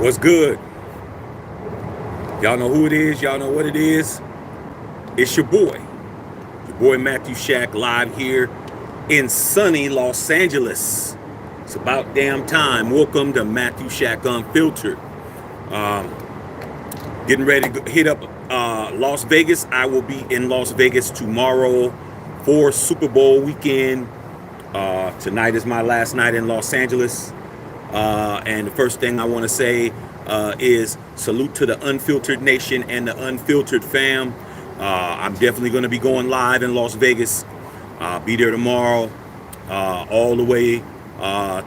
What's good? Y'all know who it is. Y'all know what it is. It's your boy Matthew Shack, live here in sunny Los Angeles. It's about damn time. Welcome to Matthew Shack Unfiltered. Getting ready to hit up Las Vegas. I will be in Las Vegas tomorrow for Super Bowl weekend. Tonight is my last night in Los Angeles. And the first thing I want to say is salute to the Unfiltered Nation and the Unfiltered fam. I'm definitely going to be going live in Las Vegas. Be there tomorrow, all the way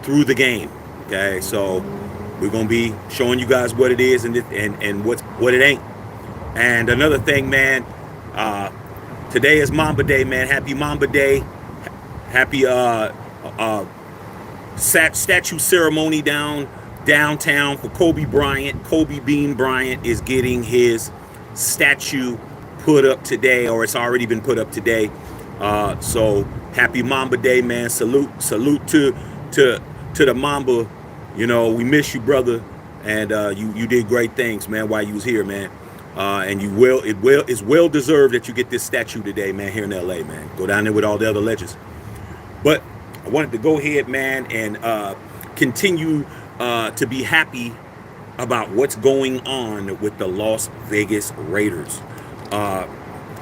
through the game. Okay, so we're going to be showing you guys what it is and what it ain't. And another thing, man, today is Mamba Day, man. Happy Mamba Day. Happy statue ceremony downtown for Kobe Bryant. Kobe Bean Bryant is getting his statue put up today, or it's already been put up today. So happy Mamba Day, man. Salute to the Mamba. You know, we miss you, brother, and you did great things, man, while you was here, man. And it's well deserved that you get this statue today, man, here in LA, man. Go down there with all the other legends. But I wanted to go ahead, man, and continue to be happy about what's going on with the Las Vegas Raiders.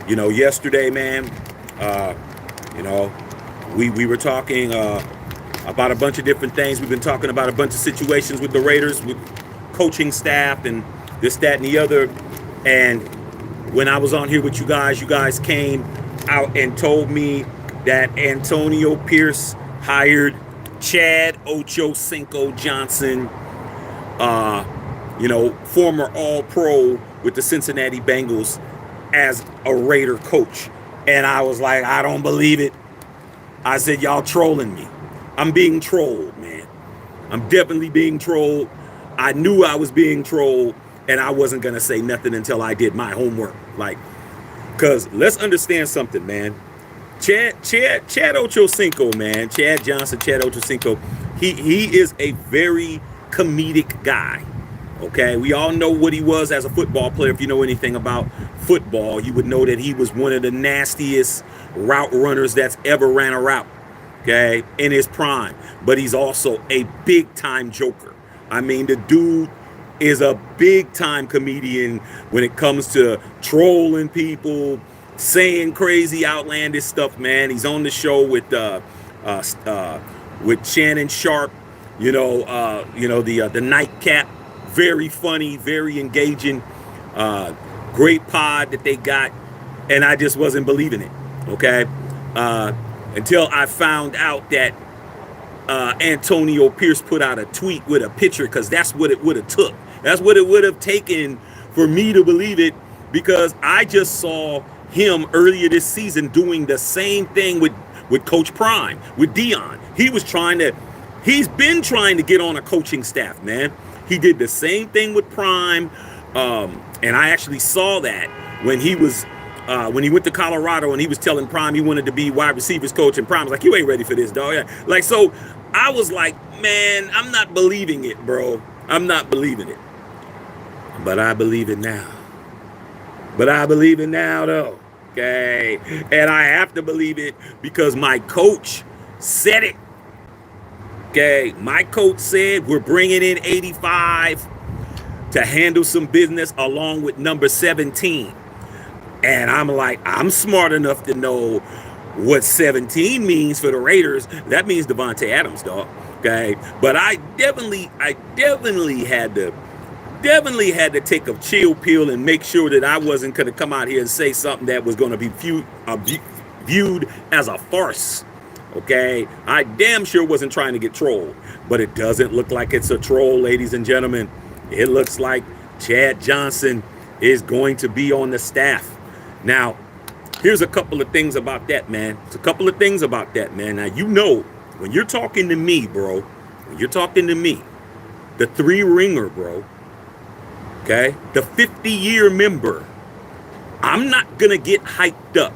Yesterday, man, we were talking about a bunch of different things. We've been talking about a bunch of situations with the Raiders, with coaching staff and this, that, and the other. And when I was on here with you guys came out and told me that Antonio Pierce hired Chad Ochocinco Johnson, former All-Pro with the Cincinnati Bengals, as a Raider coach. And I was like, I don't believe it. I said, y'all trolling me. I'm being trolled, man. I'm definitely being trolled. I knew I was being trolled, and I wasn't going to say nothing until I did my homework. Because let's understand something, man. Chad Ochocinco, man. Chad Ochocinco. He is a very comedic guy. Okay, we all know what he was as a football player. If you know anything about football, you would know that he was one of the nastiest route runners that's ever ran a route, okay, in his prime. But he's also a big-time joker. I mean, the dude is a big-time comedian when it comes to trolling people, saying crazy, outlandish stuff, man. He's on the show with Shannon Sharp, the nightcap. Very funny, very engaging, great pod that they got, and I just wasn't believing it, okay? Until I found out that Antonio Pierce put out a tweet with a picture, because that's what it would have took. That's what it would have taken for me to believe it, because I just saw him earlier this season doing the same thing with Coach Prime, with Dion. He's been trying to get on a coaching staff, man. He did the same thing with Prime, and I actually saw that when he went to Colorado and he was telling Prime he wanted to be wide receivers coach, and Prime was like, "You ain't ready for this, dog." Yeah. So I was like, man, I'm not believing it, bro. I'm not believing it. But I believe it now. Though. Okay. And I have to believe it because my coach said it. Okay, my coach said we're bringing in 85 to handle some business along with number 17. And I'm like, I'm smart enough to know what 17 means for the Raiders. That means Devontae Adams, dog. Okay, but I definitely had to take a chill pill and make sure that I wasn't going to come out here and say something that was going to be viewed as a farce. Okay, I damn sure wasn't trying to get trolled, but it doesn't look like it's a troll, ladies and gentlemen. It looks like Chad Johnson is going to be on the staff. Now, here's a couple of things about that, man. Now, when you're talking to me, bro, the three ringer, bro, okay, the 50-year member, I'm not going to get hyped up.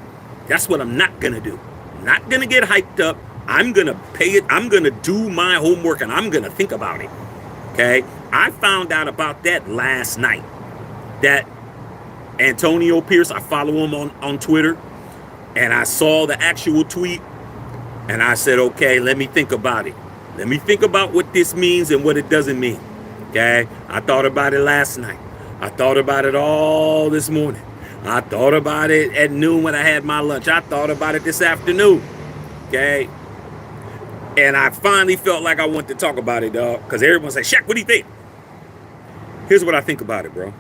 That's what I'm not going to do. Not going to get hyped up. I'm going to pay it. I'm going to do my homework, and I'm going to think about it. Okay? I found out about that last night. That Antonio Pierce, I follow him on Twitter, and I saw the actual tweet, and I said, okay, let me think about it. Let me think about what this means and what it doesn't mean. Okay? I thought about it last night. I thought about it all this morning. I thought about it at noon when I had my lunch. I thought about it this afternoon. Okay? And I finally felt like I wanted to talk about it, dog, because everyone said, Shaq, what do you think? Here's what I think about it, bro.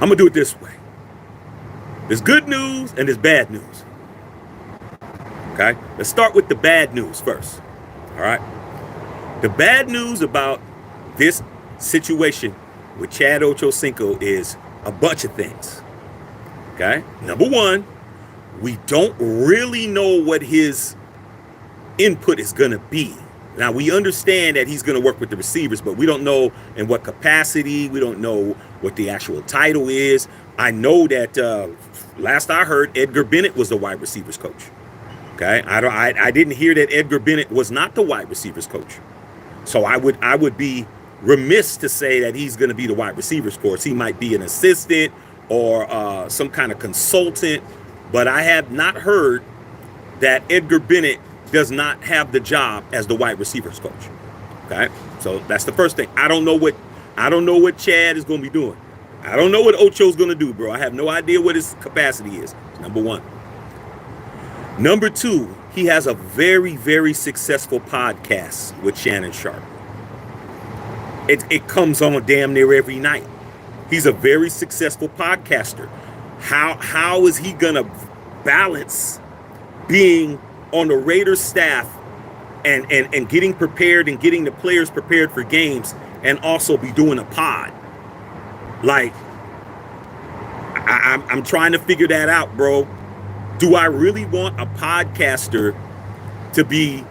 I'm going to do it this way. There's good news and there's bad news. Okay? Let's start with the bad news first. All right? The bad news about this situation with Chad Ochocinco is a bunch of things. Okay? Number one, we don't really know what his input is going to be. Now, we understand that he's going to work with the receivers, but we don't know in what capacity. We don't know what the actual title is. I know that last I heard, Edgar Bennett was the wide receivers coach. Okay, I didn't hear that Edgar Bennett was not the wide receivers coach. So I would be remiss to say that he's going to be the wide receivers coach. He might be an assistant or some kind of consultant, but I have not heard that Edgar Bennett does not have the job as the wide receivers coach. Okay, so that's the first thing. I don't know what Chad is going to be doing. I don't know what Ocho's going to do, bro. I have no idea what his capacity is. Number one. Number two, he has a very, very successful podcast with Shannon Sharpe. It comes on damn near every night. He's a very successful podcaster. How is he going to balance being on the Raiders staff and getting prepared and getting the players prepared for games and also be doing a pod? Like, I'm trying to figure that out, bro. Do I really want a podcaster to be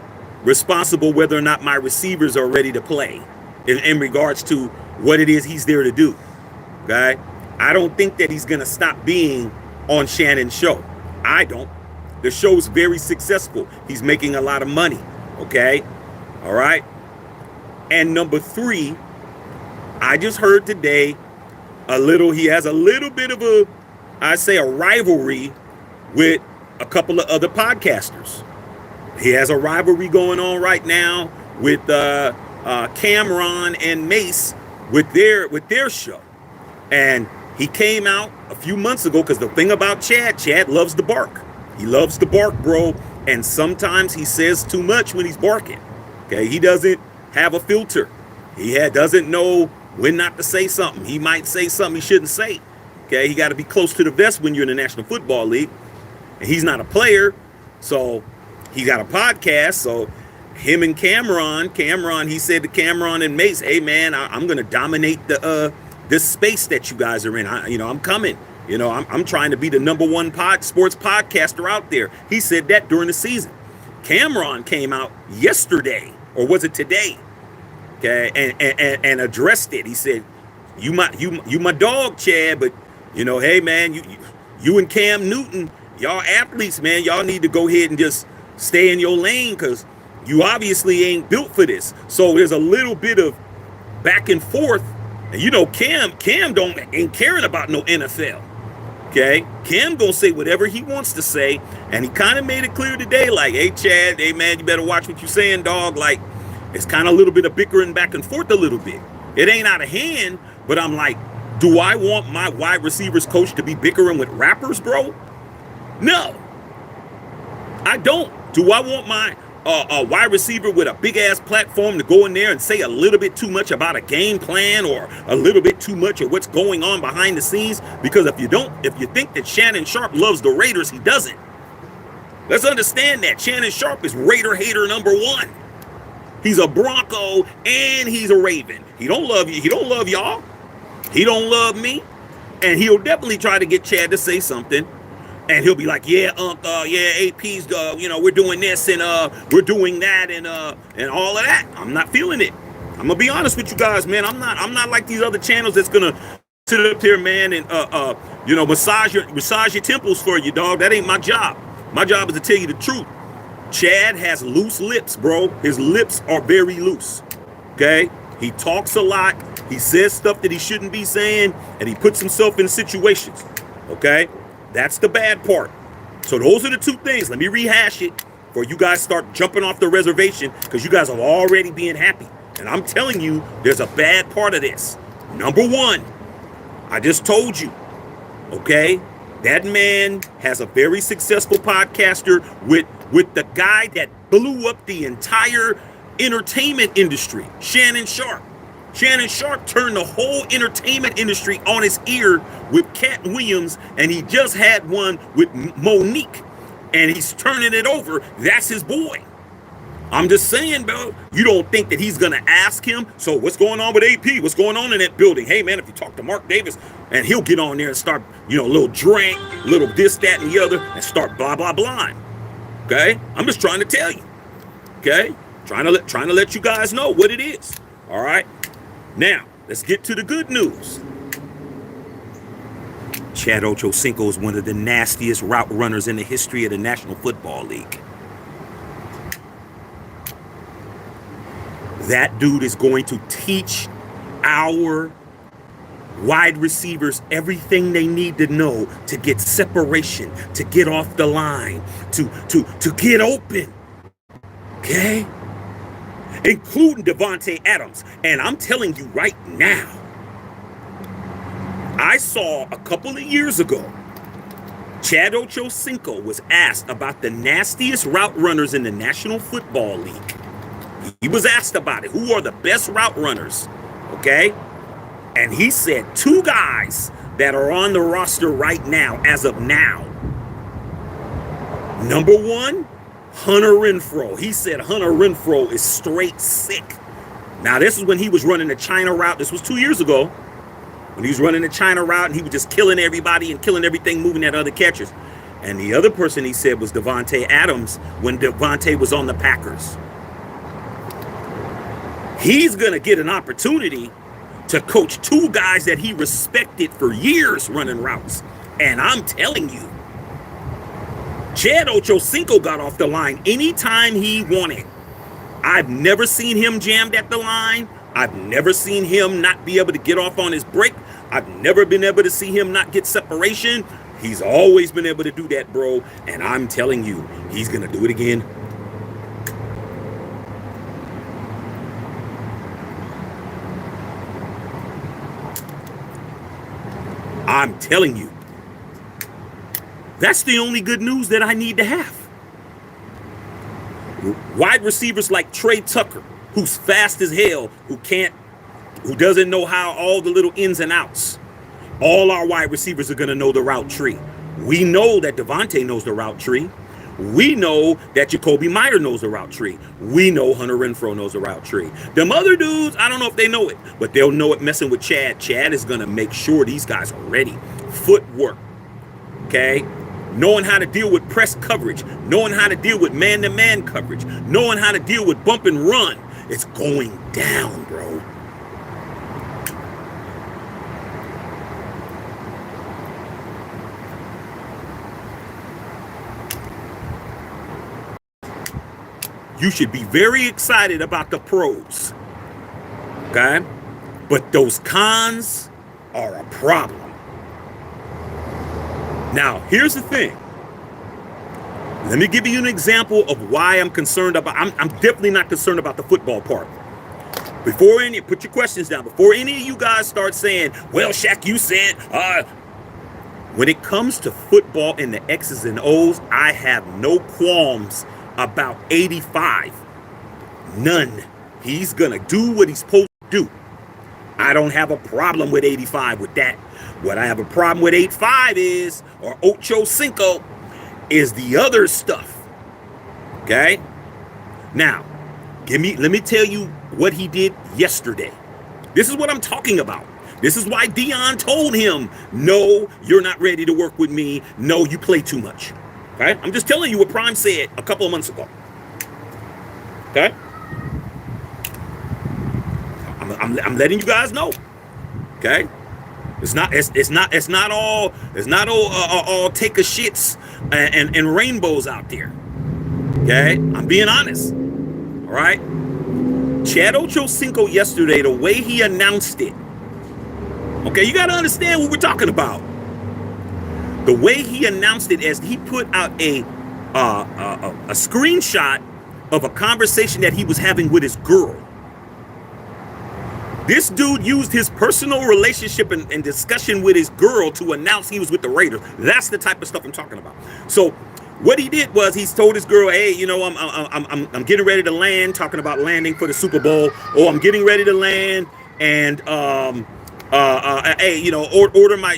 responsible whether or not my receivers are ready to play in regards to what it is he's there to do? Okay? I don't think that he's going to stop being on Shannon's show. I don't. The show's very successful. He's making a lot of money. Okay? All right? And number three, I just heard today he has a little bit of a rivalry with a couple of other podcasters. He has a rivalry going on right now with Cameron and Mace with their show. And he came out a few months ago because the thing about Chad loves to bark. He loves to bark, bro. And sometimes he says too much when he's barking. Okay, he doesn't have a filter. He doesn't know when not to say something. He might say something he shouldn't say. Okay, he got to be close to the vest when you're in the National Football League. And he's not a player, so he got a podcast. So him and Cameron, he said to Cameron and Mace, hey, man, I'm going to dominate this space that you guys are in. I'm coming. I'm trying to be the number one sports podcaster out there. He said that during the season. Cameron came out yesterday, or was it today? Okay, and addressed it. He said, you my dog, Chad, but hey, man, you and Cam Newton, y'all athletes, man, y'all need to go ahead and just stay in your lane because you obviously ain't built for this. So there's a little bit of back and forth. And Cam ain't caring about no NFL. Okay? Cam gonna say whatever he wants to say. And he kind of made it clear today, like, hey, Chad, hey, man, you better watch what you're saying, dog. Like, it's kind of a little bit of bickering back and forth a little bit. It ain't out of hand, but I'm like, do I want my wide receivers coach to be bickering with rappers, bro? No, I don't. Do I want my wide receiver with a big ass platform to go in there and say a little bit too much about a game plan or a little bit too much of what's going on behind the scenes? Because if you think that Shannon Sharpe loves the Raiders, he doesn't. Let's understand that Shannon Sharpe is Raider hater number one. He's a Bronco and he's a Raven. He don't love you. He don't love y'all. He don't love me. And he'll definitely try to get Chad to say something. And he'll be like, yeah, AP's, we're doing this and we're doing that and all of that. I'm not feeling it. I'm gonna be honest with you guys, man. I'm not like these other channels that's gonna sit up here, man, and massage your temples for you, dog. That ain't my job. My job is to tell you the truth. Chad has loose lips, bro. His lips are very loose. Okay? He talks a lot. He says stuff that he shouldn't be saying, and he puts himself in situations. Okay? That's the bad part. So those are the two things. Let me rehash it before you guys start jumping off the reservation, because you guys are already being happy. And I'm telling you, there's a bad part of this. Number one, I just told you, okay? That man has a very successful podcaster with the guy that blew up the entire entertainment industry, Shannon Sharp. Shannon Sharp turned the whole entertainment industry on his ear with Cat Williams, and he just had one with Monique, and he's turning it over. That's his boy. I'm just saying, bro, you don't think that he's going to ask him, so what's going on with AP? What's going on in that building? Hey, man, if you talk to Mark Davis, and he'll get on there and start, a little drink, little this, that, and the other, and start blah, blah, blah. Okay? I'm just trying to tell you. Okay? Trying to let you guys know what it is. All right? Now, let's get to the good news. Chad Ochocinco is one of the nastiest route runners in the history of the National Football League. That dude is going to teach our wide receivers everything they need to know to get separation, to get off the line, to get open. Okay? Including Davante Adams. And I'm telling you right now, I saw a couple of years ago, Chad Ochocinco was asked about the nastiest route runners in the National Football League. He was asked about it. Who are the best route runners? Okay? And he said two guys that are on the roster right now, as of now. Number one, Hunter Renfrow. He said Hunter Renfrow is straight sick. Now, this is when he was running the China route. This was 2 years ago. When he was running the China route, and he was just killing everybody and killing everything, moving at other catchers. And the other person he said was Davante Adams when Davante was on the Packers. He's going to get an opportunity to coach two guys that he respected for years running routes. And I'm telling you, Chad Ochocinco got off the line anytime he wanted. I've never seen him jammed at the line. I've never seen him not be able to get off on his break. I've never been able to see him not get separation. He's always been able to do that, bro. And I'm telling you, he's going to do it again. I'm telling you, that's the only good news that I need to have. Wide receivers like Trey Tucker, who's fast as hell, who doesn't know how all the little ins and outs. All our wide receivers are going to know the route tree. We know that Davante knows the route tree. We know that Jacoby Meyer knows the route tree. We know Hunter Renfrow knows the route tree. Them other dudes, I don't know if they know it, but they'll know it messing with Chad. Chad is going to make sure these guys are ready. Footwork, okay? Knowing how to deal with press coverage, knowing how to deal with man-to-man coverage, knowing how to deal with bump and run. It's going down, bro. You should be very excited about the pros, okay? But those cons are a problem. Now, here's the thing. Let me give you an example of why I'm concerned about. I'm definitely not concerned about the football part. Put your questions down. Before any of you guys start saying, well, Shaq, you said, when it comes to football and the X's and O's, I have no qualms about 85. None. He's gonna do what he's supposed to do. I don't have a problem with 85 with that. What I have a problem with 85 is, or Ochocinco, is the other stuff. Okay? Now, let me tell you what he did yesterday. This is what I'm talking about. This is why Dion told him, no, you're not ready to work with me. No, you play too much. Okay? I'm just telling you what Prime said a couple of months ago. Okay? I'm letting you guys know. Okay? It's not all take a shits and rainbows out there. Okay, I'm being honest. All right. Chad Ochocinco yesterday, the way he announced it. Okay, you got to understand what we're talking about. The way he announced it, as he put out a screenshot of a conversation that he was having with his girl. This dude used his personal relationship and discussion with his girl to announce he was with the Raiders. That's the type of stuff I'm talking about. So what he did was he told his girl, hey, you know, I'm getting ready to land, talking about landing for the Super Bowl, or I'm getting ready to land, and hey, you know,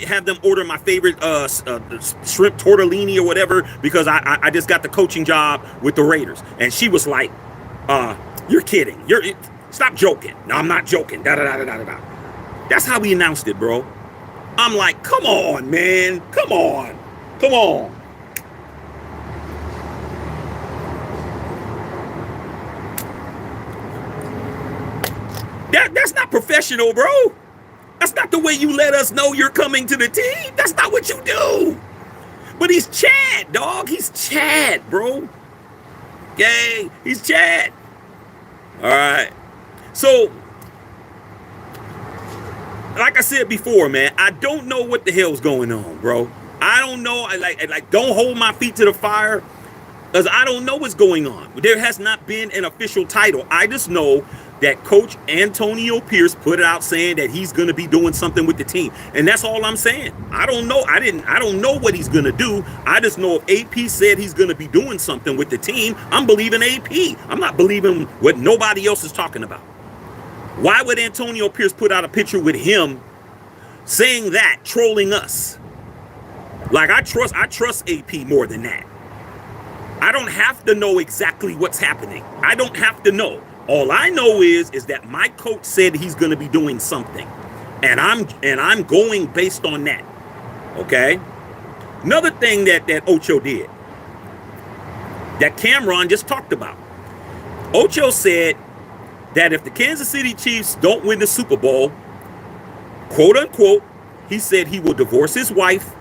have them order my favorite shrimp tortellini or whatever, because I just got the coaching job with the Raiders. And she was like, you're kidding. Stop joking. No, I'm not joking. Da da da da da da. That's how he announced it, bro. I'm like, come on, man. Come on. Come on. That's not professional, bro. That's not the way you let us know you're coming to the team. That's not what you do. But he's Chad, dog. He's Chad, bro. Okay? He's Chad. All right. So, like I said before, man, I don't know what the hell's going on, bro. I don't know. I don't hold my feet to the fire, because I don't know what's going on. There has not been an official title. I just know that Coach Antonio Pierce put it out saying that he's going to be doing something with the team. And that's all I'm saying. I don't know. I don't know what he's going to do. I just know if AP said he's going to be doing something with the team, I'm believing AP. I'm not believing what nobody else is talking about. Why would Antonio Pierce put out a picture with him saying that, trolling us? Like, I trust AP more than that. I don't have to know exactly what's happening. I don't have to know. All I know is that my coach said he's going to be doing something, and I'm going based on that. Okay. Another thing that Ocho did, that Cameron just talked about. Ocho said that if the Kansas City Chiefs don't win the Super Bowl, quote unquote, he said he will divorce his wife.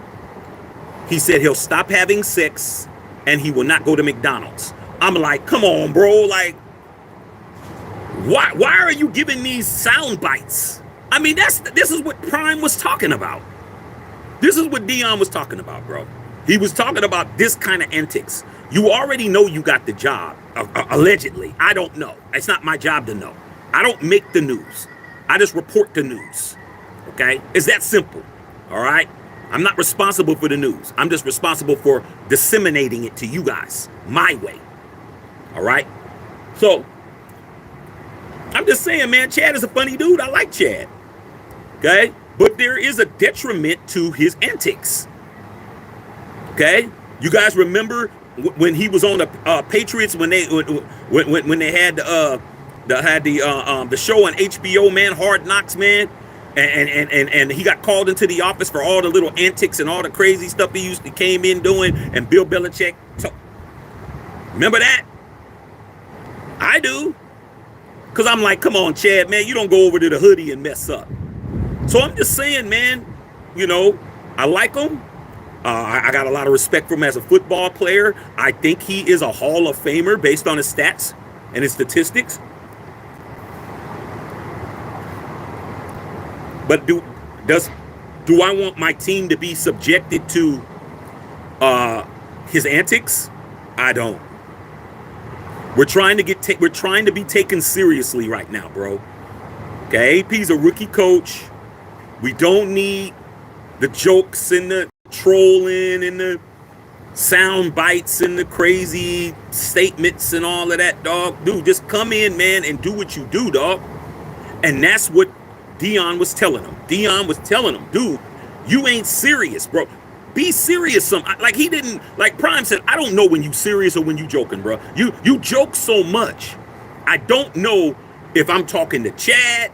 He said he'll stop having sex, and he will not go to McDonald's. I'm like, come on, bro. Like, why are you giving these sound bites? I mean, this is what Prime was talking about. This is what Dion was talking about, bro. He was talking about this kind of antics. You already know you got the job, allegedly. I don't know. It's not my job to know. I don't make the news. I just report the news. Okay? It's that simple. All right? I'm not responsible for the news. I'm just responsible for disseminating it to you guys my way. All right? So, I'm just saying, man, Chad is a funny dude. I like Chad. Okay? But there is a detriment to his antics. Okay? You guys remember when he was on the Patriots, when they had the show on HBO, man, Hard Knocks, man, and he got called into the office for all the little antics and all the crazy stuff he came in doing, and Bill Belichick. Remember that? I do. Because I'm like, come on, Chad, man, you don't go over to the hoodie and mess up. So I'm just saying, man, you know, I like him. I got a lot of respect for him as a football player. I think he is a Hall of Famer based on his stats and his statistics. But do I want my team to be subjected to his antics? I don't. We're trying to be taken seriously right now, bro. Okay, AP's a rookie coach. We don't need the jokes and the trolling and the sound bites and the crazy statements and all of that, dog. Dude, just come in, man, and do what you do, dog. And that's what Dion was telling him. Dion was telling him, dude, you ain't serious, bro. Be serious. Like he didn't, like Prime said, I don't know when you serious or when you joking, bro. You joke so much. I don't know if I'm talking to Chad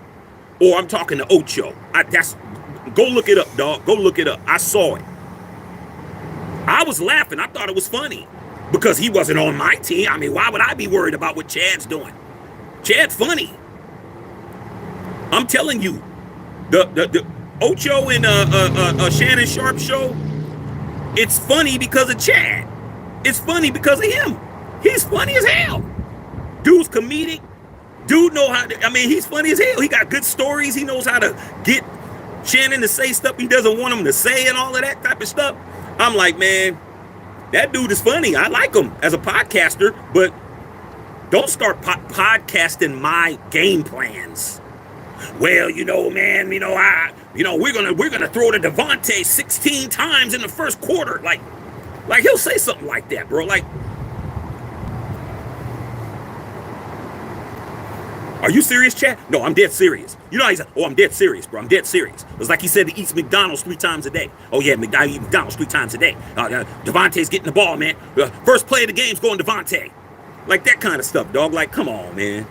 or I'm talking to Ocho. Go look it up, dog. Go look it up. I saw it. I was laughing. I thought it was funny because he wasn't on my team. I mean, why would I be worried about what Chad's doing? Chad's funny. I'm telling you, the Ocho and Shannon Sharp show, it's funny because of Chad. It's funny because of him. He's funny as hell. Dude's comedic. Dude know how to, I mean, he's funny as hell. He got good stories. He knows how to get Shannon to say stuff he doesn't want him to say and all of that type of stuff. I'm like, man, that dude is funny. I like him as a podcaster, but don't start podcasting my game plans. Well, man, we're gonna throw to Devontae 16 times in the first quarter. Like he'll say something like that, bro. Like, are you serious, Chad? No, I'm dead serious. You know how he's like, oh, I'm dead serious, bro. I'm dead serious. It's like he said he eats McDonald's 3 times a day. Oh, yeah, I eat McDonald's 3 times a day. Devontae's getting the ball, man. First play of the game's going Devontae. Like that kind of stuff, dog. Like, come on, man.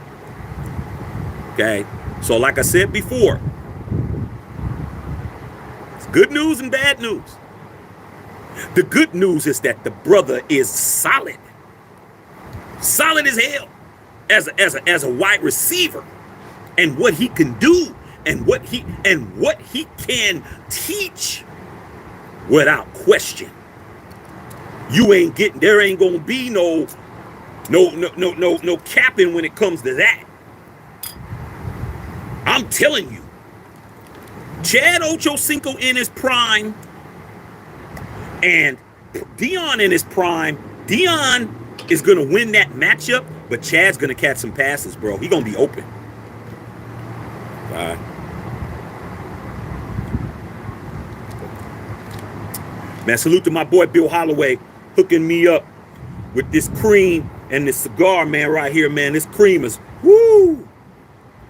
Okay? So like I said before, it's good news and bad news. The good news is that the brother is solid. Solid as hell. As a wide receiver, and what he can do, and what he can teach, without question. There ain't gonna be no capping when it comes to that. I'm telling you, Chad Ochocinco in his prime, and Dion in his prime. Dion is gonna win that matchup. But Chad's going to catch some passes, bro. He's going to be open. Man, salute to my boy Bill Holloway hooking me up with this cream and this cigar, man, right here, man. This cream is, woo!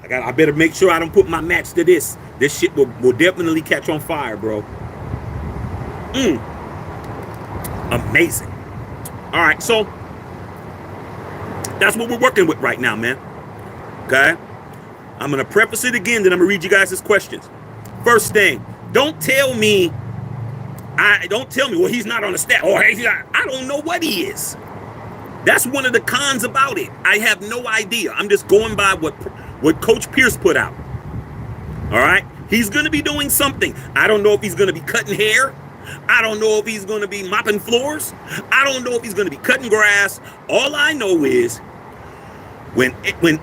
I better make sure I don't put my match to this. This shit will definitely catch on fire, bro. Amazing. All right, so that's what we're working with right now, man. Okay? I'm going to preface it again, then I'm going to read you guys' questions. First thing, don't tell me, well, he's not on the staff. Or I don't know what he is. That's one of the cons about it. I have no idea. I'm just going by what Coach Pierce put out. All right? He's going to be doing something. I don't know if he's going to be cutting hair. I don't know if he's going to be mopping floors. I don't know if he's going to be cutting grass. All I know is when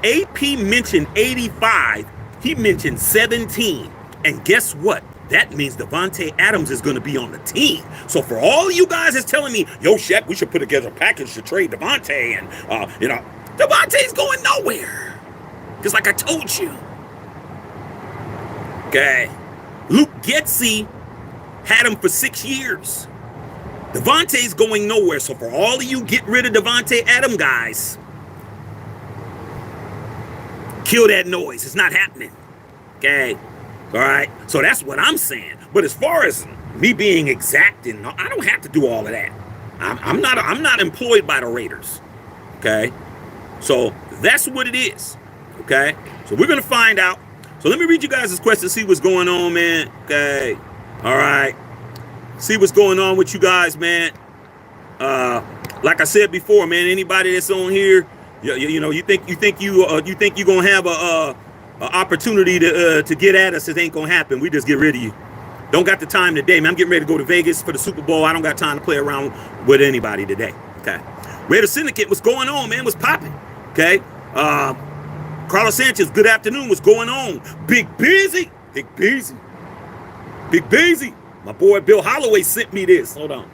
AP mentioned 85, he mentioned 17. And guess what? That means Davante Adams is going to be on the team. So for all you guys is telling me, yo, Shaq, we should put together a package to trade Davante. And, Davante's going nowhere. Just like I told you. Okay. Luke Getsy had him for 6 years. Davante's going nowhere. So for all of you get rid of Davante Adams guys, kill that noise. It's not happening. Okay. All right. So that's what I'm saying. But as far as me being exacting, I don't have to do all of that. I'm not employed by the Raiders. Okay. So that's what it is. Okay. So we're gonna find out. So let me read you guys this question, see what's going on, man. Okay. All right. See what's going on with you guys, man. Like I said before, man, anybody that's on here, you think you're gonna have a opportunity to get at us, it ain't gonna happen. We just get rid of you. Don't got the time today, man. I'm getting ready to go to Vegas for the Super Bowl. I don't got time to play around with anybody today. Okay. Raider Syndicate, what's going on, man? What's popping? Okay. Carlos Sanchez, good afternoon. What's going on? Big Busy. My boy Bill Holloway sent me this. Hold on.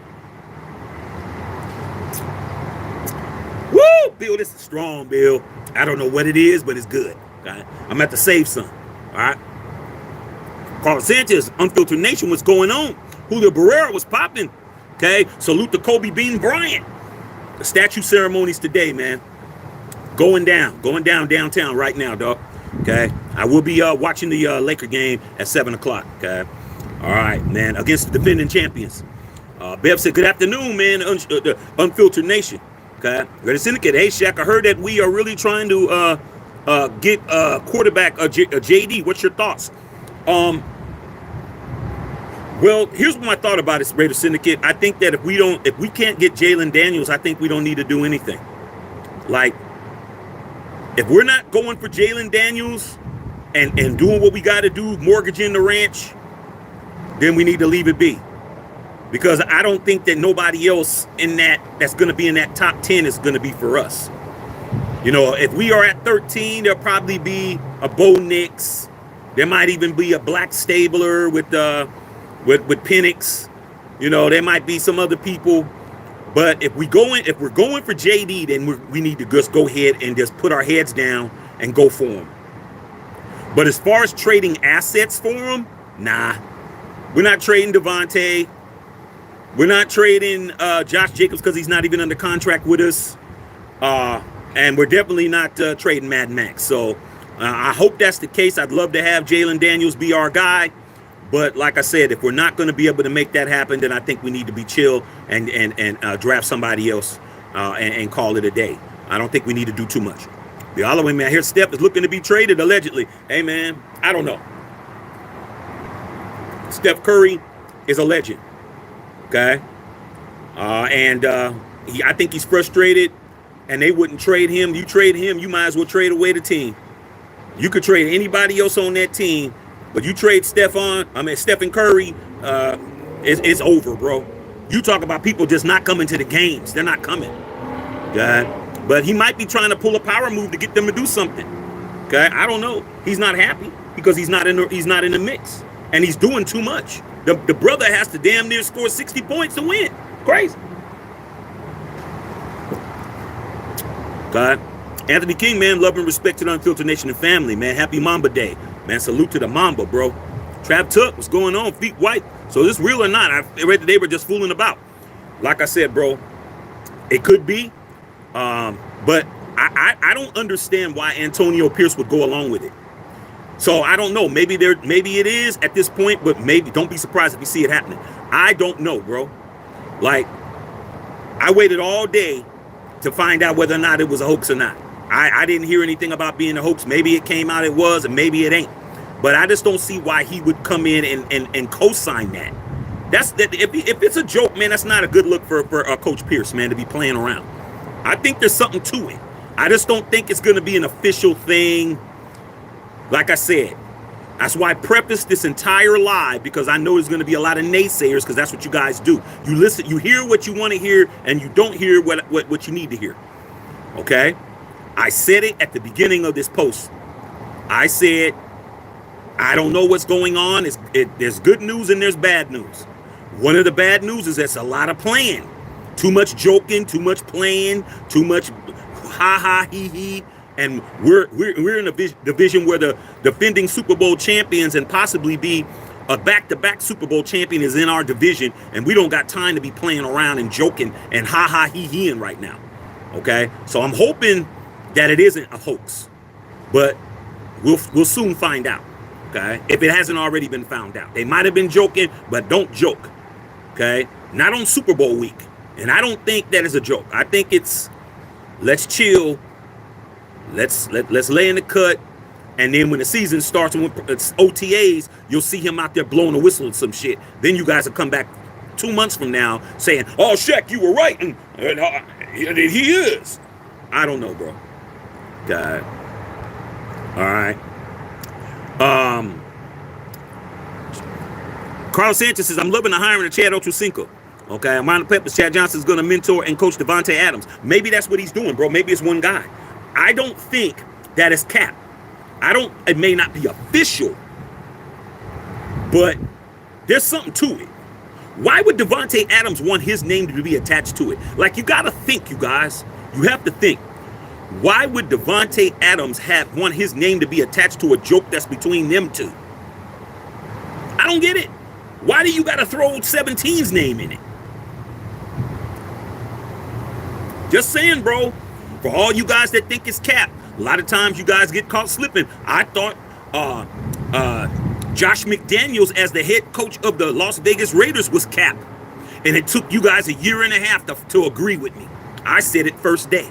Woo, Bill, this is strong, Bill. I don't know what it is, but it's good. Okay? I'm going to have to save some. All right. Carlos Sanchez, Unfiltered Nation, what's going on? Julio Barrera was popping. Okay. Salute to Kobe Bean Bryant. The statue ceremonies today, man. Going down downtown right now, dog. Okay. I will be watching the Laker game at 7 o'clock. Okay. All right, man. Against the defending champions. Bev said, good afternoon, man. The Unfiltered Nation. Okay. Ready Syndicate. Hey, Shaq, I heard that we are really trying to get quarterback JD. What's your thoughts? Well, here's what my thought about it, Raider Syndicate. I think that if we can't get Jalen Daniels, I think we don't need to do anything. Like, if we're not going for Jalen Daniels and doing what we got to do, mortgaging the ranch, then we need to leave it be. because I don't think that nobody else that's going to be in that top 10 is going to be for us. You know, if we are at 13, there'll probably be a Bo Nix. There might even be a Black Stabler with Penix. You know, there might be some other people. But if we're going for JD, then we need to just go ahead and just put our heads down and go for him. But as far as trading assets for him, nah. We're not trading Devontae. We're not trading Josh Jacobs because he's not even under contract with us. And we're definitely not trading Mad Max. So I hope that's the case. I'd love to have Jalen Daniels be our guy. But like I said, if we're not going to be able to make that happen, then I think we need to be chill and draft somebody else and call it a day. I don't think we need to do too much. The other way, man, I hear Steph is looking to be traded, allegedly. Hey, man, I don't know. Steph Curry is a legend, okay? I think he's frustrated, and they wouldn't trade him. You trade him, you might as well trade away the team. You could trade anybody else on that team, but you trade Stephen Curry, it's over, bro. You talk about people just not coming to the games. They're not coming. Okay? But he might be trying to pull a power move to get them to do something. Okay? I don't know. He's not happy because he's not in the mix. And he's doing too much. The brother has to damn near score 60 points to win. Crazy. God. Anthony King, man, love and respect to the Unfiltered Nation and family, man. Happy Mamba Day. Man, salute to the Mamba, bro. Trav Tuck, what's going on? Feet white. So this real or not? I read that they were just fooling about. Like I said, bro, it could be. But I don't understand why Antonio Pierce would go along with it. So I don't know. Maybe it is at this point, but maybe don't be surprised if you see it happening. I don't know, bro. Like, I waited all day to find out whether or not it was a hoax or not. I didn't hear anything about being a hoax. Maybe it came out it was, and maybe it ain't. But I just don't see why he would come in and co-sign that. If it's a joke, man, that's not a good look for Coach Pierce, man, to be playing around. I think there's something to it. I just don't think it's going to be an official thing. Like I said, that's why I prefaced this entire live, because I know there's going to be a lot of naysayers, because that's what you guys do. You listen, you hear what you want to hear, and you don't hear what you need to hear. Okay? I said it at the beginning of this post. I said, I don't know what's going on. There's good news and there's bad news. One of the bad news is there's a lot of playing. Too much joking, too much playing, too much ha-ha, he-he. And we're in a division where the defending Super Bowl champions and possibly be a back-to-back Super Bowl champion is in our division, and we don't got time to be playing around and joking and ha-ha, he-heing right now. Okay? So I'm hoping that it isn't a hoax, but we'll soon find out. Okay, if it hasn't already been found out, they might have been joking, but don't joke. Okay, not on Super Bowl week, and I don't think that is a joke. I think it's let's chill, let's lay in the cut, and then when the season starts and when it's OTAs, you'll see him out there blowing a whistle and some shit. Then you guys will come back 2 months from now saying, "Oh, Shaq, you were right," and he is. I don't know, bro. God. All right. Carlos Sanchez says, I'm loving the hiring of Chad Ochocinco. Okay, Amanda Peppers, Chad Johnson is going to mentor and coach Devontae Adams. Maybe that's what he's doing, bro. Maybe it's one guy. I don't think that is cap. It may not be official, but there's something to it. Why would Devontae Adams want his name to be attached to it? Like, you got to think, you guys. You have to think. Why would Devontae Adams want his name to be attached to a joke that's between them two? I don't get it. Why do you got to throw 17's name in it? Just saying, bro. For all you guys that think it's cap, a lot of times you guys get caught slipping. I thought Josh McDaniels as the head coach of the Las Vegas Raiders was cap. And it took you guys a year and a half to agree with me. I said it first day.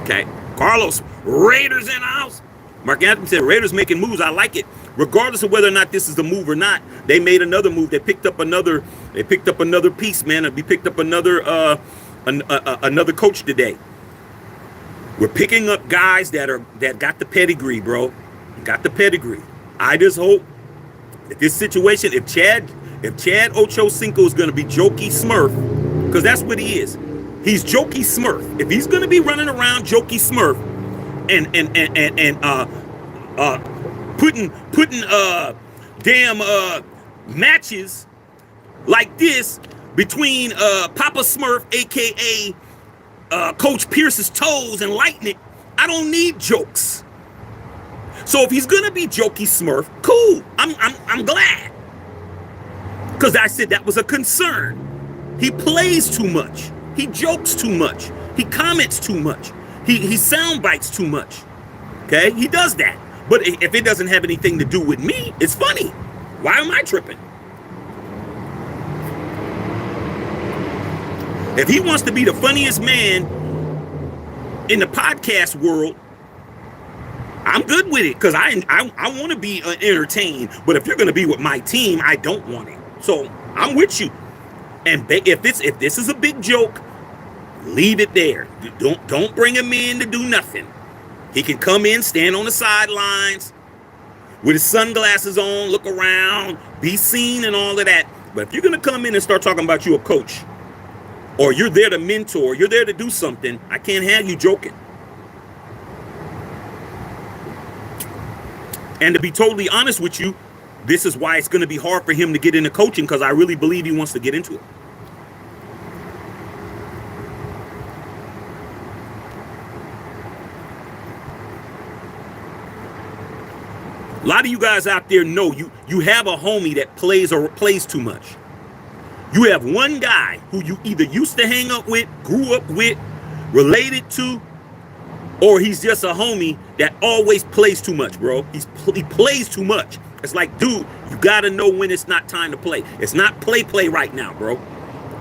Okay, Carlos, Raiders in the house. Mark Anthony said, Raiders making moves. I like it. Regardless of whether or not this is a move or not, they made another move. They picked up another piece, man. We picked up another coach today. We're picking up guys that got the pedigree, bro. Got the pedigree. I just hope that this situation, if Chad If Chad Ochocinco is going to be Jokey Smurf, because that's what he is. He's Jokey Smurf. If he's going to be running around Jokey Smurf and putting damn matches like this between Papa Smurf, aka Coach Pierce's toes, and Lightning, I don't need jokes. So if he's gonna be Jokey Smurf, cool. I'm glad, because I said that was a concern. He plays too much. He jokes too much. He comments too much. He sound bites too much. Okay, he does that. But if it doesn't have anything to do with me, it's funny. Why am I tripping? If he wants to be the funniest man in the podcast world, I'm good with it, because I want to be entertained. But if you're going to be with my team, I don't want it. So I'm with you. And if this is a big joke, leave it there. Don't bring him in to do nothing. He can come in, stand on the sidelines with his sunglasses on, look around, be seen and all of that. But if you're going to come in and start talking about you a coach, or you're there to mentor, you're there to do something, I can't have you joking. And to be totally honest with you, this is why it's going to be hard for him to get into coaching, because I really believe he wants to get into it. A lot of you guys out there know you have a homie that plays too much. You have one guy who you either used to hang up with, grew up with, related to, or he's just a homie that always plays too much, bro. He plays too much. It's like, dude, you got to know when it's not time to play. It's not play right now, bro.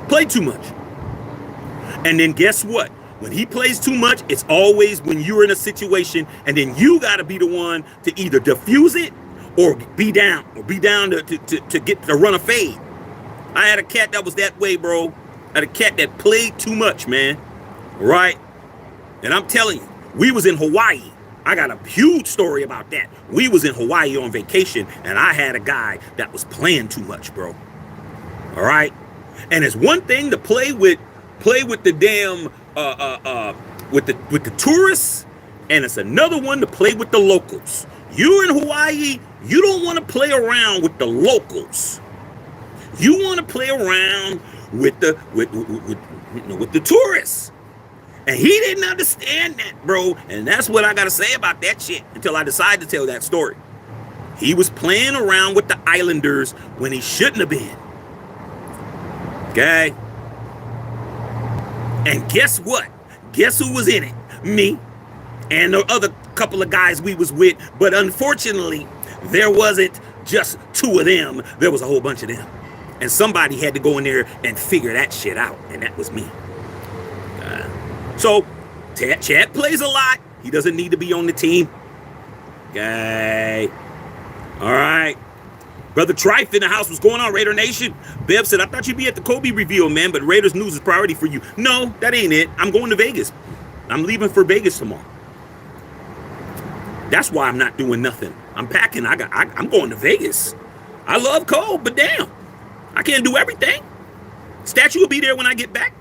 Play too much. And then guess what? When he plays too much, it's always when you're in a situation, and then you got to be the one to either diffuse it or be down to get to run a fade. I had a cat that was that way, bro. I had a cat that played too much, man. Right? And I'm telling you, we was in Hawaii. I got a huge story about that. We was in Hawaii on vacation, and I had a guy that was playing too much, bro. All right? And it's one thing to play with the damn with the tourists, and it's another one to play with the locals. You're in Hawaii, you don't want to play around with the locals. You want to play around with the tourists. And he didn't understand that, bro. And that's what I got to say about that shit until I decide to tell that story. He was playing around with the Islanders when he shouldn't have been. Okay? And guess what? Guess who was in it? Me and the other couple of guys we was with. But unfortunately, there wasn't just two of them. There was a whole bunch of them. And somebody had to go in there and figure that shit out. And that was me. So, Chad plays a lot. He doesn't need to be on the team. Okay. All right. Brother Trife in the house. What's going on, Raider Nation? Bev said, I thought you'd be at the Kobe reveal, man, but Raiders news is priority for you. No, that ain't it. I'm going to Vegas. I'm leaving for Vegas tomorrow. That's why I'm not doing nothing. I'm packing. I'm going to Vegas. I love Cole, but damn, I can't do everything. Statue will be there when I get back.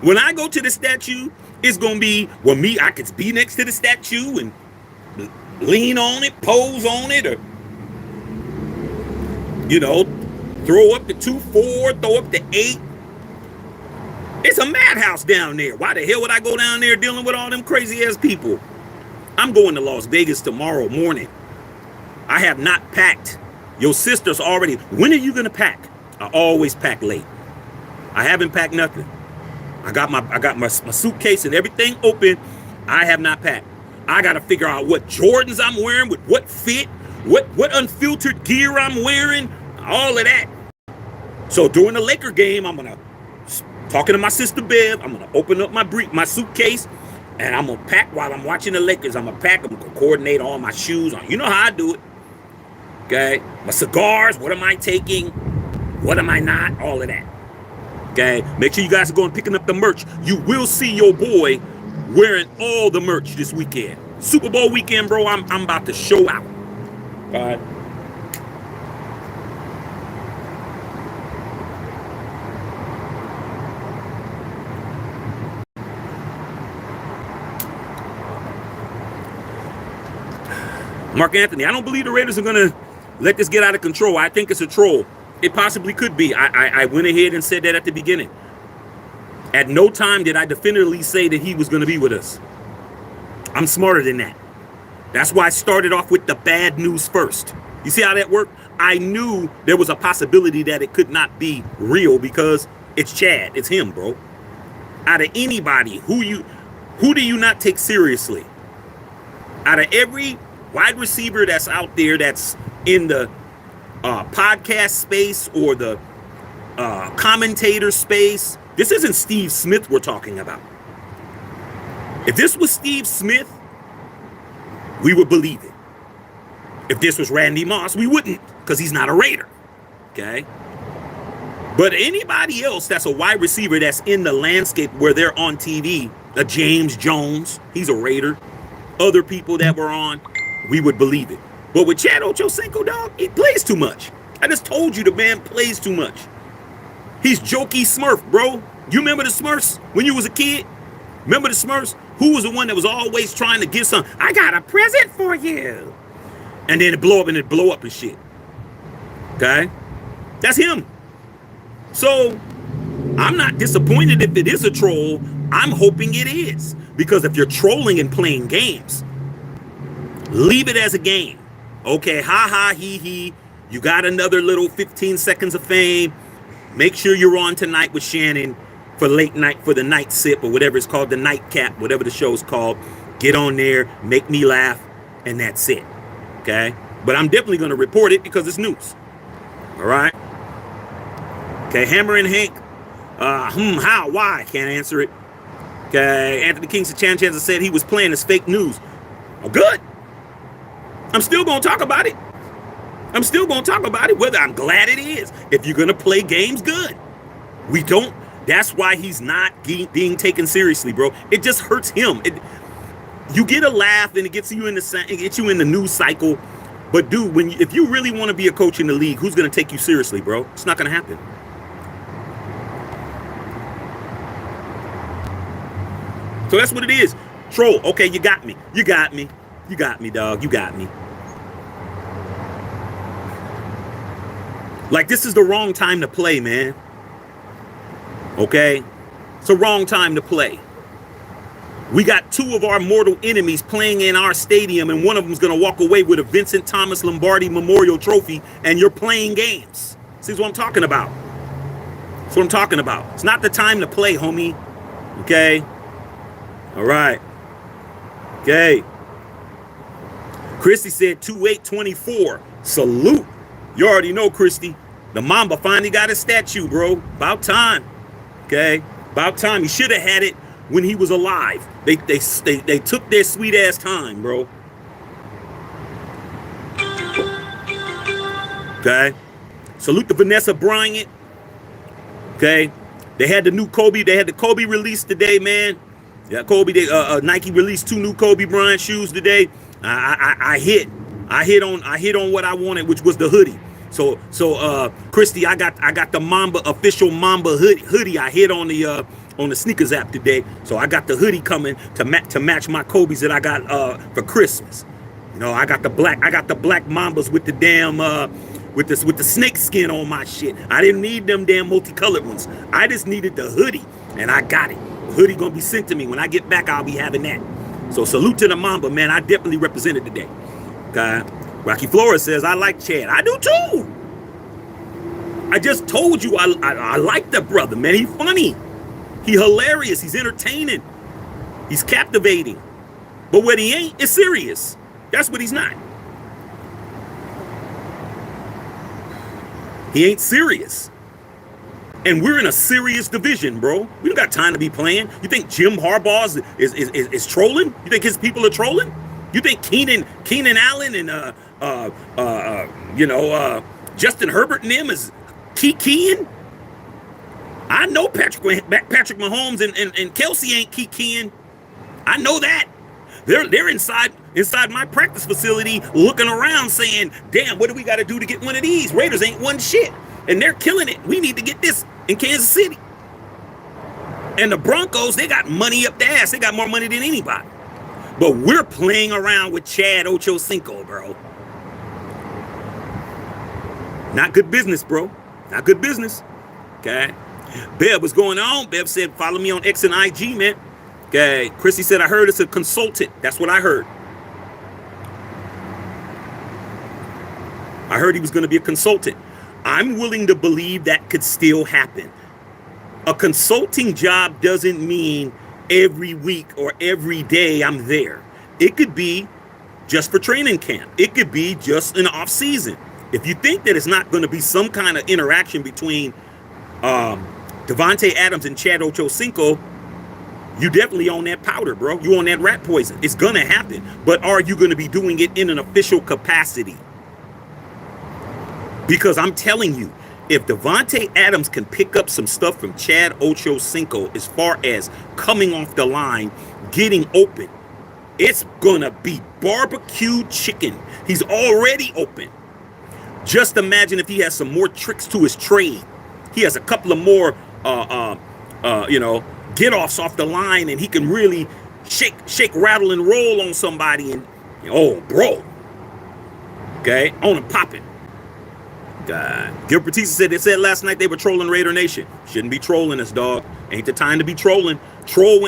When I go to the statue, it's going to be, well, me, I could be next to the statue and lean on it, pose on it, or, you know, throw up the 2-4, throw up the 8. It's a madhouse down there. Why the hell would I go down there dealing with all them crazy ass people? I'm going to Las Vegas tomorrow morning. I have not packed. Your sister's already. When are you going to pack? I always pack late. I haven't packed nothing. I got my suitcase and everything open. I have not packed. I got to figure out what Jordans I'm wearing, with what fit, what unfiltered gear I'm wearing, all of that. So during the Laker game, I'm going to, talking to my sister Bev, I'm going to open up my suitcase, and I'm going to pack while I'm watching the Lakers. I'm going to pack, I'm going to coordinate all my shoes on. You know how I do it. Okay? My cigars, what am I taking? What am I not? All of that. Okay? Make sure you guys are going picking up the merch. You will see your boy wearing all the merch this weekend. Super Bowl weekend, bro. I'm about to show out. All right. Mark Anthony, I don't believe the Raiders are going to let this get out of control. I think it's a troll. It possibly could be. I went ahead and said that at the beginning. At no time did I definitively say that he was going to be with us. I'm smarter than that. That's why I started off with the bad news first. You see how that worked? I knew there was a possibility that it could not be real because it's Chad. It's him, bro. Out of anybody, who do you not take seriously? Out of every wide receiver that's out there that's in the podcast space or the commentator space, this isn't Steve Smith we're talking about. If this was Steve Smith, we would believe it. If this was Randy Moss, we wouldn't, because he's not a Raider. Okay? But anybody else that's a wide receiver that's in the landscape where they're on TV, a James Jones, he's a Raider. Other people that were on, we would believe it. But with Chad Ochocinco, dog, he plays too much. I just told you the man plays too much. He's jokey Smurf, bro. You remember the Smurfs when you was a kid? Remember the Smurfs? Who was the one that was always trying to give some, I got a present for you. And then it blow up and shit. Okay? That's him. So, I'm not disappointed if it is a troll. I'm hoping it is. Because if you're trolling and playing games, leave it as a game. Okay, ha ha, he he. You got another little 15 seconds of fame. Make sure you're on tonight with Shannon for late night, for the night sip or whatever it's called, the nightcap, whatever the show's called. Get on there, make me laugh, and that's it. Okay? But I'm definitely going to report it because it's news. All right? Okay, Hammer and Hank. How, why? Can't answer it. Okay, Anthony Kingston Chanza said he was playing as fake news. Oh, good. I'm still going to talk about it. I'm still going to talk about it, whether I'm glad it is. If you're going to play games, good. We don't. That's why he's not being taken seriously, bro. It just hurts him. You get a laugh and it gets you in the news cycle. But dude, if you really want to be a coach in the league, who's going to take you seriously, bro? It's not going to happen. So that's what it is. Troll. Okay, you got me. You got me. You got me, dog. You got me. Like, this is the wrong time to play, man. Okay? It's the wrong time to play. We got two of our mortal enemies playing in our stadium, and one of them's going to walk away with a Vincent Thomas Lombardi Memorial Trophy, and you're playing games. See what I'm talking about? That's what I'm talking about. It's not the time to play, homie. Okay? All right. Okay. Christy said 2824. Salute. You already know, Christy. The Mamba finally got his statue, bro. About time. Okay? About time. He should have had it when he was alive. They took their sweet ass time, bro. Okay? Salute to Vanessa Bryant. Okay? They had the new Kobe. They had the Kobe release today, man. Yeah, Kobe. Nike released 2 new Kobe Bryant shoes today. I hit on what I wanted, which was the hoodie. So Christy, I got the Mamba official Mamba hoodie. I hit on the sneakers app today. So I got the hoodie coming to match my Kobe's that I got for Christmas. You know, I got the black Mambas with the damn with the snake skin on my shit. I didn't need them damn multicolored ones. I just needed the hoodie, and I got it. The hoodie gonna be sent to me when I get back. I'll be having that. So salute to the Mamba, man. I definitely represented today. Okay. Rocky Flores says, I like Chad. I do too. I just told you I like the brother, man. He's funny. He's hilarious. He's entertaining. He's captivating. But what he ain't is serious. That's what he's not. He ain't serious. And we're in a serious division, bro. We don't got time to be playing. You think Jim Harbaugh is trolling? You think his people are trolling? You think Keenan Allen and Justin Herbert and them is keying? I know Patrick Mahomes and Kelsey ain't keying. I know that. They're inside my practice facility looking around saying, damn, what do we got to do to get one of these? Raiders ain't won shit. And they're killing it. We need to get this in Kansas City. And the Broncos, they got money up their ass. They got more money than anybody. But we're playing around with Chad Ochocinco, bro. Not good business, bro. Not good business. Okay. Bev, what's going on? Bev said, follow me on X and IG, man. Okay. Chrissy said, I heard it's a consultant. That's what I heard. I heard he was going to be a consultant. I'm willing to believe that could still happen. A consulting job doesn't mean every week or every day I'm there. It could be just for training camp. It could be just in off season. If you think that it's not going to be some kind of interaction between Davante Adams and Chad Ochocinco, you definitely on that powder, bro. You on that rat poison. It's going to happen. But are you going to be doing it in an official capacity? Because I'm telling you, if Davante Adams can pick up some stuff from Chad Ochocinco as far as coming off the line, getting open, it's going to be barbecue chicken. He's already open. Just imagine if he has some more tricks to his trade. He has a couple of more, get-offs off the line, and he can really shake, rattle, and roll on somebody. And, oh, bro. Okay? On and popping. God. Gil Batista said, they said last night they were trolling Raider Nation. Shouldn't be trolling us, dog. Ain't the time to be trolling. Troll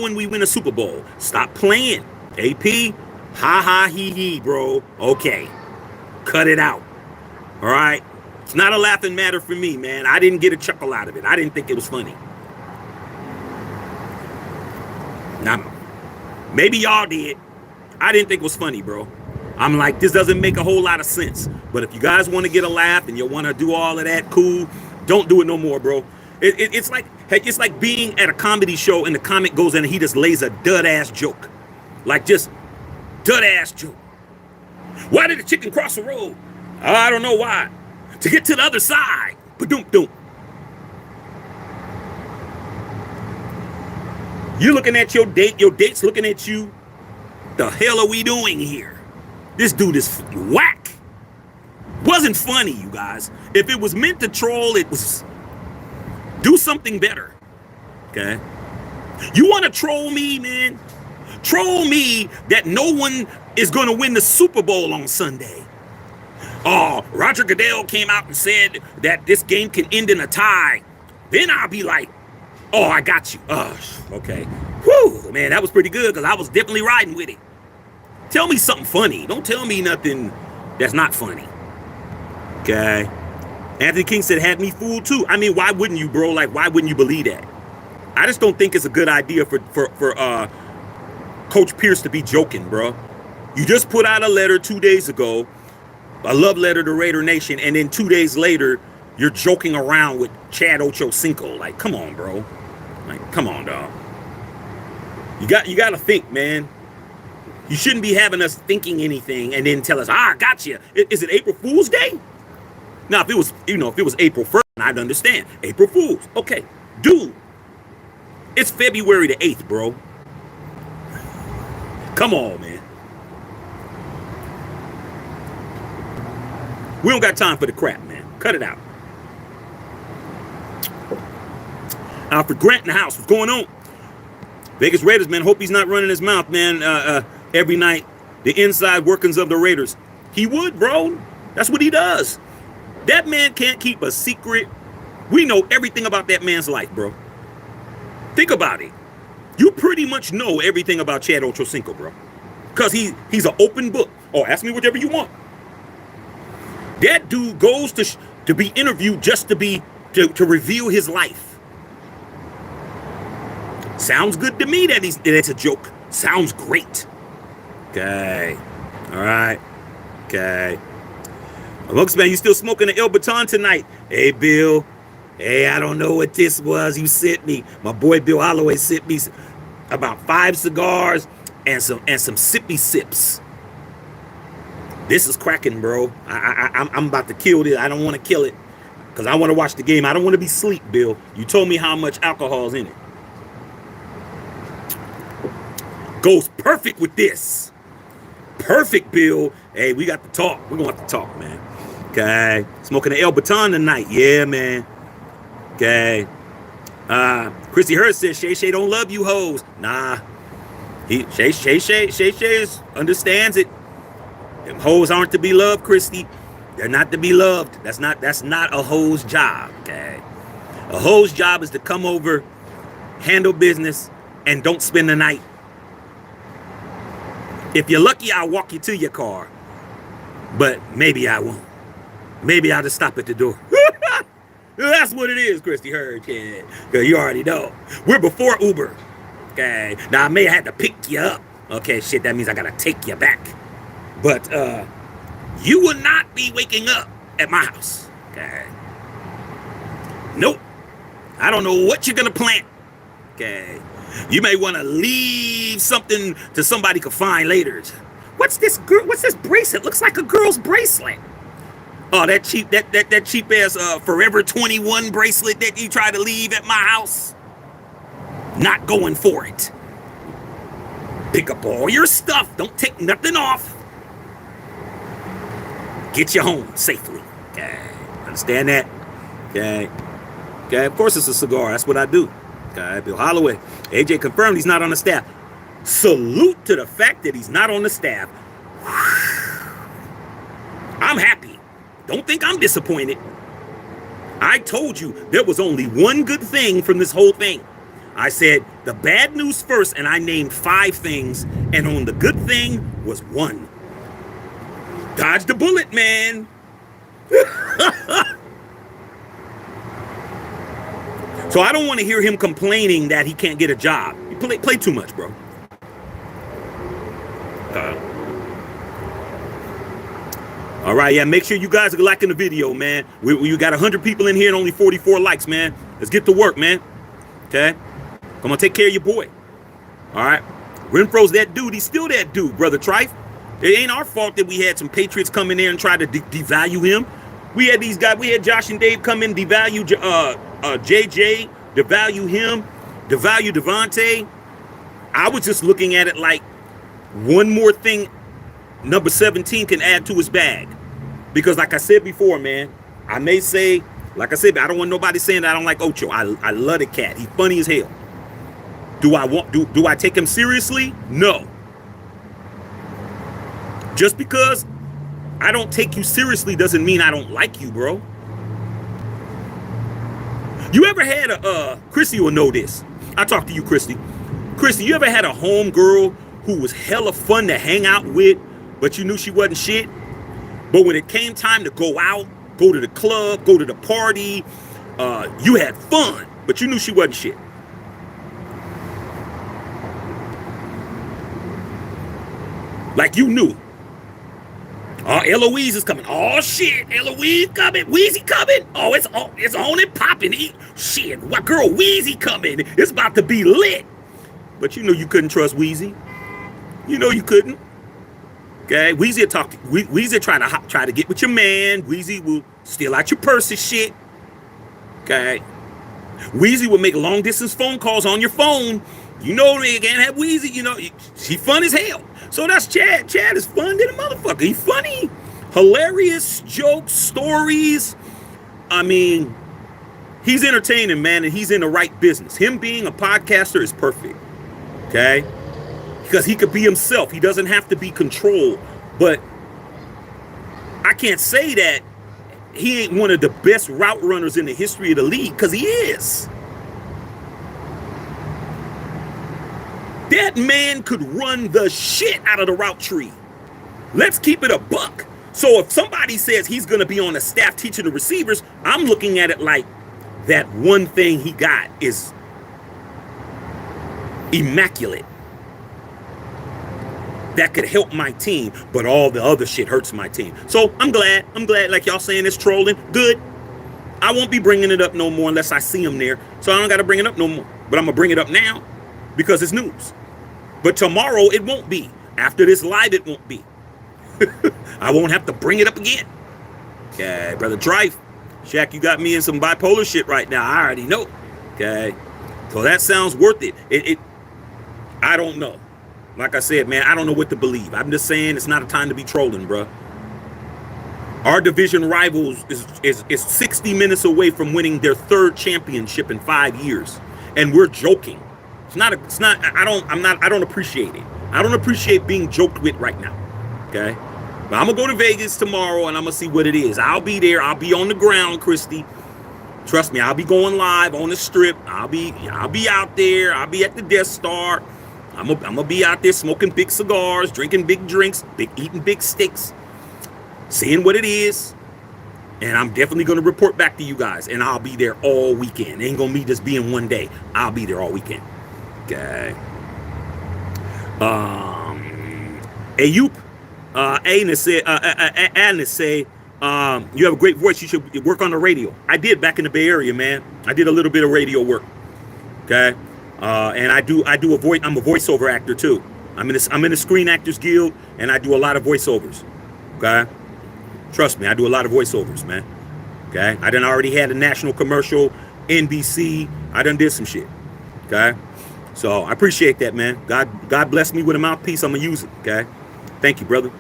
when we win a Super Bowl. Stop playing. AP, ha, he, bro. Okay. Cut it out. All right? It's not a laughing matter for me, man. I didn't get a chuckle out of it. I didn't think it was funny. Now, maybe y'all did. I didn't think it was funny, bro. I'm like, this doesn't make a whole lot of sense. But if you guys want to get a laugh and you want to do all of that, cool. Don't do it no more, bro. It's like being at a comedy show and the comic goes in and he just lays a dud-ass joke. Like, just dud-ass joke. Why did the chicken cross the road? I don't know why. To get to the other side. Ba-doom-doom. You're looking at your date. Your date's looking at you. The hell are we doing here? This dude is whack. Wasn't funny, you guys. If it was meant to troll, it was... Do something better. Okay? You want to troll me, man? Troll me that no one is going to win the Super Bowl on Sunday. Oh, Roger Goodell came out and said that this game can end in a tie. Then I'll be like, oh, I got you. Oh, okay. Whew, man, that was pretty good because I was definitely riding with it. Tell me something funny. Don't tell me nothing that's not funny. Okay. Anthony King said, had me fooled too. I mean, why wouldn't you, bro? Like, why wouldn't you believe that? I just don't think it's a good idea for Coach Pierce to be joking, bro. You just put out a letter 2 days ago, a love letter to Raider Nation, and then 2 days later, you're joking around with Chad Ochocinco. Like, come on, bro. Like, come on, dog. You got to think, man. You shouldn't be having us thinking anything and then tell us, I got you. Is it April Fool's Day? Now, if it was, if it was April 1st, I'd understand. April Fool's. Okay. Dude, it's February the 8th, bro. Come on, man. We don't got time for the crap, man. Cut it out. Alfred Grant in the house. What's going on? Vegas Raiders, man. Hope he's not running his mouth, man. Every night, the inside workings of the Raiders. He would, bro. That's what he does. That man can't keep a secret. We know everything about that man's life, bro. Think about it. You pretty much know everything about Chad Ochocinco, bro. Because he's an open book. Oh, ask me whatever you want. That dude goes to be interviewed just to reveal his life. Sounds good to me that it's a joke. Sounds great. Okay. All right. Okay. Looks, man, you still smoking the El Baton tonight? Hey, Bill. Hey, I don't know what this was you sent me. My boy Bill Holloway sent me about 5 cigars and some sippy sips. This is cracking, bro. I'm about to kill this. I don't want to kill it because I want to watch the game. I don't want to be asleep, Bill. You told me how much alcohol's in it. Goes perfect with this. Perfect, Bill. Hey, we got to talk. We're going to have to talk, man. Okay. Smoking the El Baton tonight. Yeah, man. Okay. Chrissy Hurst says, Shay don't love you hoes. Nah. Shay understands it. Them hoes aren't to be loved, Christy. They're not to be loved. That's not a hoe's job, okay? A hoe's job is to come over, handle business, and don't spend the night. If you're lucky, I'll walk you to your car. But maybe I won't. Maybe I'll just stop at the door. That's what it is, Christy Hurd, kid. Because you already know. We're before Uber. Okay. Now, I may have to pick you up. Okay, shit, that means I got to take you back. But you will not be waking up at my house. Okay. Nope. I don't know what you're going to plant. Okay. You may want to leave something to somebody could find later. What's this bracelet? Looks like a girl's bracelet. Oh, that cheap ass Forever 21 bracelet that you try to leave at my house. Not going for it. Pick up all your stuff. Don't take nothing off. Get you home safely. Okay. Understand that? Okay. Okay. Of course it's a cigar. That's what I do. Okay. Bill Holloway. AJ confirmed he's not on the staff. Salute to the fact that he's not on the staff. I'm happy. Don't think I'm disappointed. I told you there was only one good thing from this whole thing. I said the bad news first, and I named 5 things, and on the good thing was 1. Dodge the bullet, man. So I don't want to hear him complaining that he can't get a job. You play too much, bro. All right, yeah, make sure you guys are liking the video, man. We got 100 people in here and only 44 likes, man. Let's get to work, man. Okay? Come on, take care of your boy. All right? Renfro's that dude. He's still that dude, Brother Trife. It ain't our fault that we had some Patriots come in there and try to devalue him. We had these guys. We had Josh and Dave come in, devalue JJ, devalue him, devalue Devontae. I was just looking at it like one more thing number 17 can add to his bag. Because like I said before, man, I may say, like I said, I don't want nobody saying that I don't like Ocho. I love the cat. He's funny as hell. Do I take him seriously? No. Just because I don't take you seriously doesn't mean I don't like you, bro. You ever had a Christy will know this. I talk to you, Christy. Christy, you ever had a home girl who was hella fun to hang out with, but you knew she wasn't shit? But when it came time to go out, go to the club, go to the party, you had fun, but you knew she wasn't shit. Like you knew. Oh, Eloise is coming. Oh shit, Eloise coming. Weezy coming. Oh, it's on and popping. Shit, what girl Weezy coming? It's about to be lit. But you know you couldn't trust Weezy. You know you couldn't. Okay, Weezy will talk. Weezy try to get with your man. Weezy will steal out your purse and shit. Okay, Weezy will make long distance phone calls on your phone. You know they can't have Weezy. You know she fun as hell. So that's Chad. Chad is fun than a motherfucker. He's funny, hilarious jokes, stories. I mean, he's entertaining, man, and he's in the right business. Him being a podcaster is perfect. Okay. Because he could be himself. He doesn't have to be controlled. But I can't say that he ain't one of the best route runners in the history of the league, because he is. That man could run the shit out of the route tree. Let's keep it a buck. So if somebody says he's going to be on the staff teaching the receivers, I'm looking at it like that one thing he got is immaculate. That could help my team, but all the other shit hurts my team. So I'm glad, like y'all saying it's trolling. Good. I won't be bringing it up no more unless I see him there. So I don't got to bring it up no more. But I'm going to bring it up now because it's news. But tomorrow it won't be. After this live, it won't be. I won't have to bring it up again. Okay, Brother Trife. Shaq, you got me in some bipolar shit right now. I already know. Okay. So that sounds worth it. I don't know. Like I said, man, I don't know what to believe. I'm just saying it's not a time to be trolling, bro. Our division rivals is 60 minutes away from winning their 3rd championship in 5 years. And we're joking. I don't appreciate it. I don't appreciate being joked with right now. Okay. But I'm gonna go to Vegas tomorrow and I'm gonna see what it is. I'll be there. I'll be on the ground, Christy. Trust me, I'll be going live on the strip. I'll be out there. I'll be at the Death Star. I'm gonna be out there smoking big cigars, drinking big drinks, eating big steaks, seeing what it is. And I'm definitely gonna report back to you guys. And I'll be there all weekend. It ain't gonna be just being one day. I'll be there all weekend. Okay. Ayup, Anna say, you have a great voice. You should work on the radio. I did back in the Bay Area, man. I did a little bit of radio work. Okay. And I do a voice. I'm a voiceover actor too. I'm in the Screen Actors Guild, and I do a lot of voiceovers. Okay. Trust me, I do a lot of voiceovers, man. Okay. I done already had a national commercial, NBC. I done did some shit. Okay. So I appreciate that, man. God bless me with a mouthpiece. I'm gonna use it. Okay. Thank you, brother.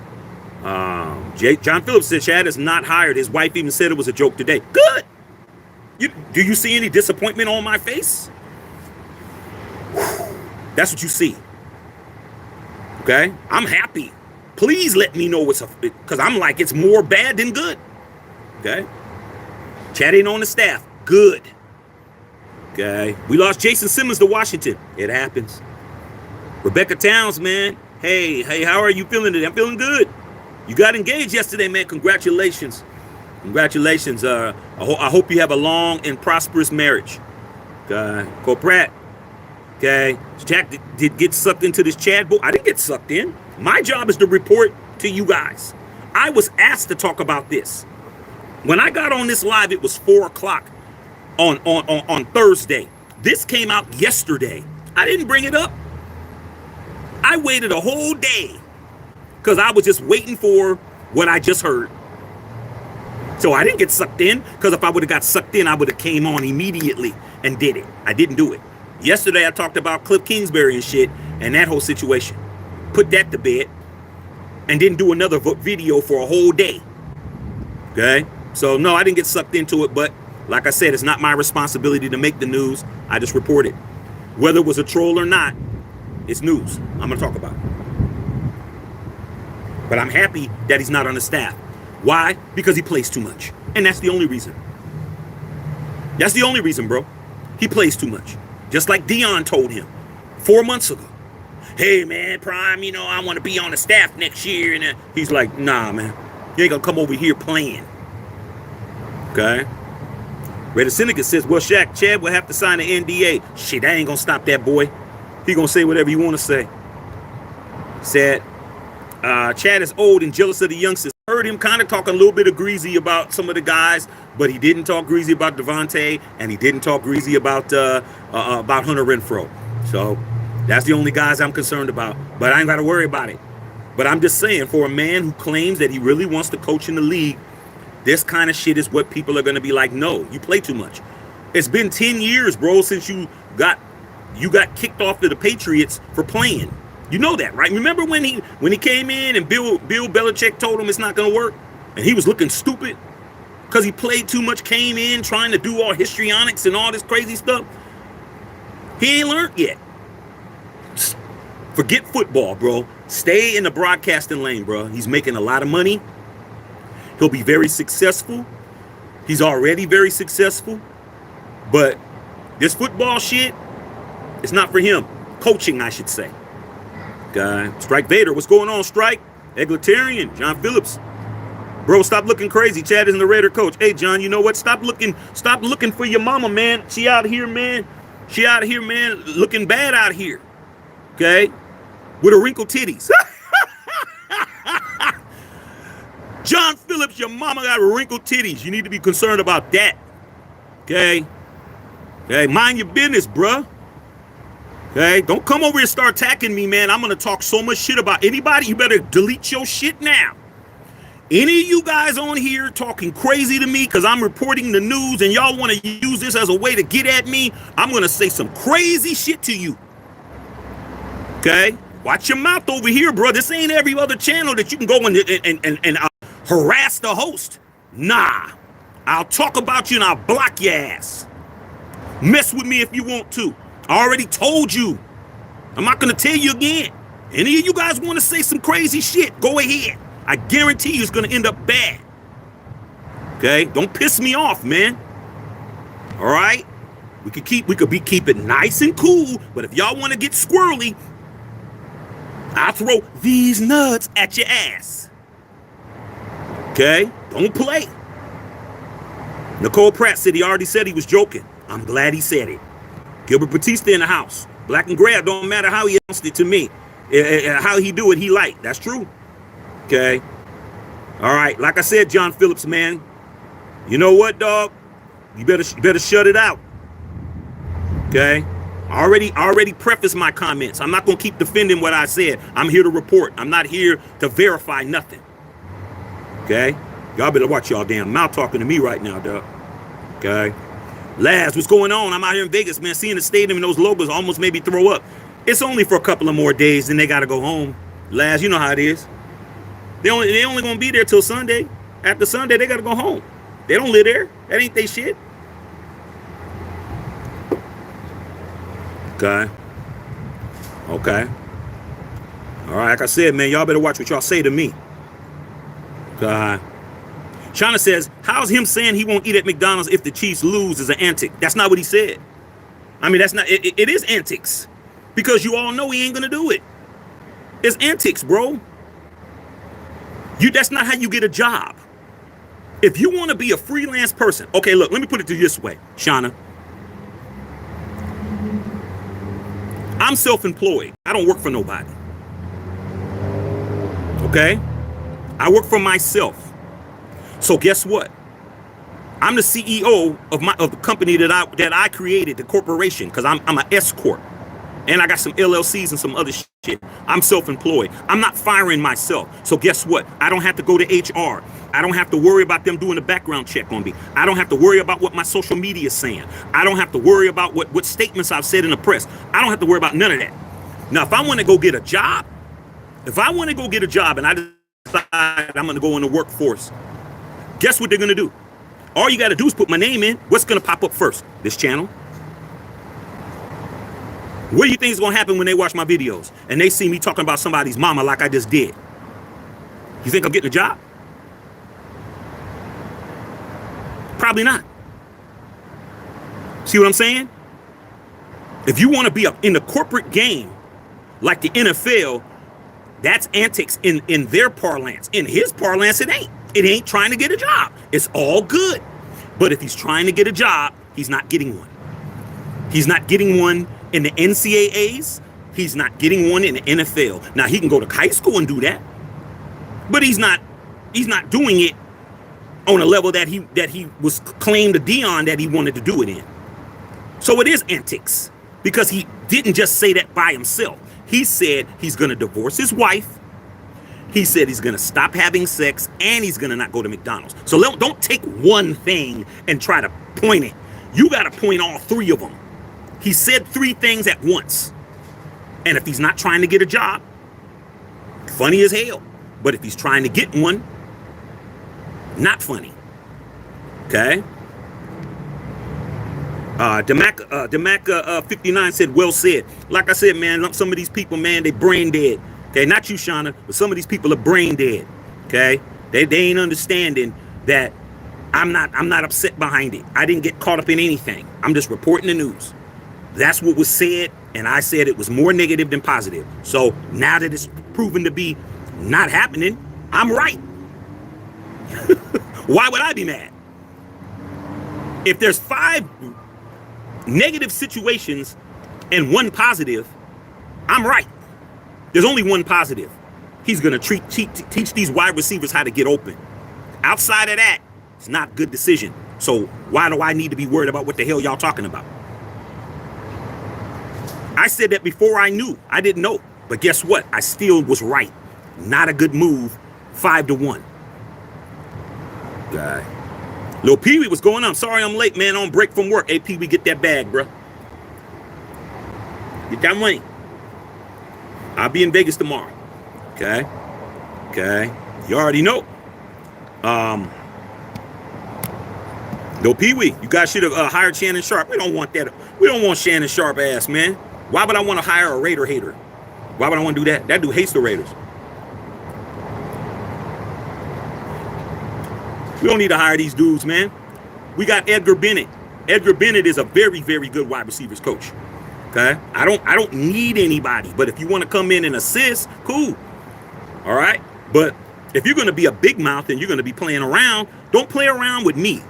John Phillips said Chad is not hired. His wife even said it was a joke today. Good. Do you see any disappointment on my face? That's what you see. Okay. I'm happy. Please let me know what's up, because I'm like, it's more bad than good. Okay. Chad ain't on the staff. Good. Okay. We lost Jason Simmons to Washington. It happens. Rebecca Towns, man. Hey, how are you feeling today? I'm feeling good. You got engaged yesterday, man. Congratulations. Congratulations. I hope you have a long and prosperous marriage. Okay. Cole Pratt. Okay. Jack did get sucked into this Chad book. I didn't get sucked in. My job is to report to you guys. I was asked to talk about this. When I got on this live, it was 4 o'clock on Thursday. This came out yesterday. I didn't bring it up. I waited a whole day because I was just waiting for what I just heard. So I didn't get sucked in, because if I would have got sucked in, I would have came on immediately and did it. I didn't do it. Yesterday, I talked about Cliff Kingsbury and shit and that whole situation. Put that to bed and didn't do another video for a whole day. Okay? So, no, I didn't get sucked into it. But like I said, it's not my responsibility to make the news. I just report it. Whether it was a troll or not, it's news. I'm going to talk about it. But I'm happy that he's not on the staff. Why? Because he plays too much. And that's the only reason. That's the only reason, bro. He plays too much. Just like Dion told him 4 months ago. Hey, man, Prime, I want to be on the staff next year. And he's like, nah, man. You ain't going to come over here playing. Okay? Raider Syndicate says, well, Chad will have to sign an NDA. Shit, I ain't going to stop that boy. He going to say whatever you want to say. Said, Chad is old and jealous of the youngsters. Heard him kind of talk a little bit of greasy about some of the guys, but he didn't talk greasy about Devontae, and he didn't talk greasy about Hunter Renfrow. So that's the only guys I'm concerned about. But I ain't got to worry about it. But I'm just saying, for a man who claims that he really wants to coach in the league, this kind of shit is what people are going to be like, no, you play too much. It's been 10 years, bro, since you got kicked off to the Patriots for playing. You know that, right? Remember when he came in and Bill Belichick told him it's not going to work? And he was looking stupid because he played too much, came in trying to do all histrionics and all this crazy stuff. He ain't learned yet. Forget football, bro. Stay in the broadcasting lane, bro. He's making a lot of money. He'll be very successful. He's already very successful. But this football shit, it's not for him. Coaching, I should say. Strike Vader, what's going on, Strike? Egalitarian, John Phillips. Bro, stop looking crazy. Chad isn't the Raider coach. Hey, John, you know what? Stop looking for your mama, man. She out here, man. Looking bad out here. Okay? With her wrinkled titties. John Phillips, your mama got wrinkled titties. You need to be concerned about that. Okay? Okay, mind your business, bruh. Okay, don't come over here and start attacking me, man. I'm going to talk so much shit about anybody. You better delete your shit now. Any of you guys on here talking crazy to me because I'm reporting the news and y'all want to use this as a way to get at me, I'm going to say some crazy shit to you. Okay? Watch your mouth over here, bro. This ain't every other channel that you can go and harass the host. Nah. I'll talk about you and I'll block your ass. Mess with me if you want to. I already told you. I'm not going to tell you again. Any of you guys want to say some crazy shit, go ahead. I guarantee you it's going to end up bad. Okay? Don't piss me off, man. All right? We could keep it nice and cool, but if y'all want to get squirrely, I'll throw these nuts at your ass. Okay? Don't play. Nicole Pratt said he already said he was joking. I'm glad he said it. Gilbert Batista in the house. Black and gray, don't matter how he announced it to me. How he do it, he like. That's true. Okay? All right. Like I said, John Phillips, man. You know what, dog? You better shut it out. Okay? I already prefaced my comments. I'm not going to keep defending what I said. I'm here to report. I'm not here to verify nothing. Okay? Y'all better watch y'all damn mouth talking to me right now, dog. Okay? Laz, what's going on? I'm out here in Vegas, man. Seeing the stadium and those logos almost made me throw up. It's only for a couple of more days, then they got to go home. Laz, you know how it is. They only going to be there till Sunday. After Sunday, they got to go home. They don't live there. That ain't they shit. Okay. Okay. All right, like I said, man, y'all better watch what y'all say to me. Okay. Shauna says, how's him saying he won't eat at McDonald's if the Chiefs lose is an antic? That's not what he said. I mean, that's not, it is antics. Because you all know he ain't gonna do it. It's antics, bro. That's not how you get a job. If you want to be a freelance person, okay, look, let me put it to you this way, Shauna. I'm self-employed. I don't work for nobody. Okay? I work for myself. So guess what? I'm the CEO of the company that I created, the corporation, because I'm an S corp, and I got some LLCs and some other shit. I'm self-employed. I'm not firing myself. So guess what? I don't have to go to HR. I don't have to worry about them doing a background check on me. I don't have to worry about what my social media is saying. I don't have to worry about what statements I've said in the press. I don't have to worry about none of that. Now, if I want to go get a job, and I decide I'm going to go in the workforce, guess what they're going to do? All you got to do is put my name in. What's going to pop up first? This channel. What do you think is going to happen when they watch my videos and they see me talking about somebody's mama like I just did? You think I'm getting a job? Probably not. See what I'm saying? If you want to be in the corporate game like the NFL, that's antics in their parlance. In his parlance, it ain't. It ain't trying to get a job. It's all good. But if he's trying to get a job, he's not getting one. He's not getting one in the NCAAs. He's not getting one in the NFL. Now, he can go to high school and do that. But he's not doing it on a level that he was claimed to Dion that he wanted to do it in. So it is antics. Because he didn't just say that by himself. He said he's going to divorce his wife. He said he's going to stop having sex, and he's going to not go to McDonald's. So don't take one thing and try to point it. You got to point all three of them. He said three things at once. And if he's not trying to get a job, funny as hell. But if he's trying to get one, not funny. Okay? Demac 59 said, well said. Like I said, man, some of these people, man, they brain dead. Okay, not you, Shauna, but some of these people are brain dead. Okay, they ain't understanding that I'm not upset behind it. I didn't get caught up in anything. I'm just reporting the news. That's what was said, and I said it was more negative than positive. So now that it's proven to be not happening, I'm right. Why would I be mad? If there's 5 negative situations and 1 positive, I'm right. There's only 1 positive. He's going to teach these wide receivers how to get open. Outside of that, it's not a good decision. So why do I need to be worried about what the hell y'all talking about? I said that before I knew. I didn't know. But guess what? I still was right. Not a good move. 5-1. Guy. Lil Pee-wee, what's going on? Sorry I'm late, man. On break from work. Hey, Pee-wee, get that bag, bro. Get that money. I'll be in Vegas tomorrow. Okay? Okay. You already know. No, Pee Wee, you guys should have hired Shannon Sharp. We don't want that. We don't want Shannon Sharp ass, man. Why would I want to hire a Raider hater? Why would I want to do that? That dude hates the Raiders. We don't need to hire these dudes, man. We got Edgar Bennett. Edgar Bennett is a very, very good wide receivers coach. Okay, I don't need anybody. But if you want to come in and assist, cool. All right. But if you're going to be a big mouth and you're going to be playing around, don't play around with me.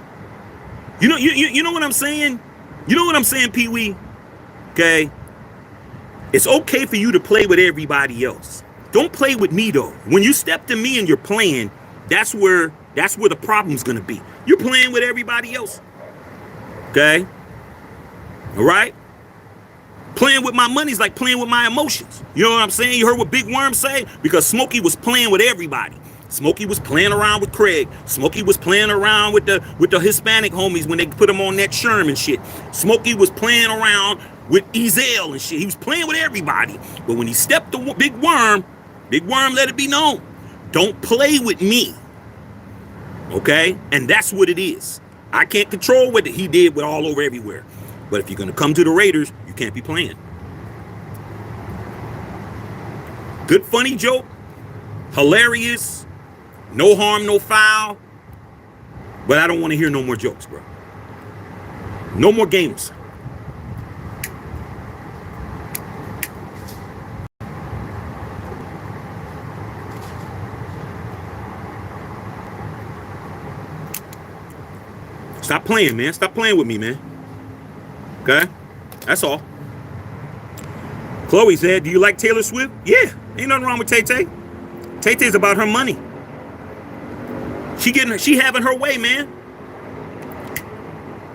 You know what I'm saying? You know what I'm saying, Pee Wee? Okay. It's okay for you to play with everybody else. Don't play with me though. When you step to me and you're playing, that's where the problem's gonna be. You're playing with everybody else. Okay? All right? Playing with my money's like playing with my emotions. You know what I'm saying? You heard what Big Worm say? Because Smokey was playing with everybody. Smokey was playing around with Craig. Smokey was playing around with the Hispanic homies when they put him on that Sherman shit. Smokey was playing around with Ezel and shit. He was playing with everybody. But when he stepped to Big Worm let it be known. Don't play with me. Okay? And that's what it is. I can't control what he did with all over everywhere. But if you're going to come to the Raiders, you can't be playing. Good funny joke. Hilarious. No harm, no foul. But I don't want to hear no more jokes, bro. No more games. Stop playing, man. Stop playing with me, man. Okay? That's all. Chloe said, do you like Taylor Swift? Yeah. Ain't nothing wrong with Tay-Tay. Tay-Tay's about her money. She having her way, man.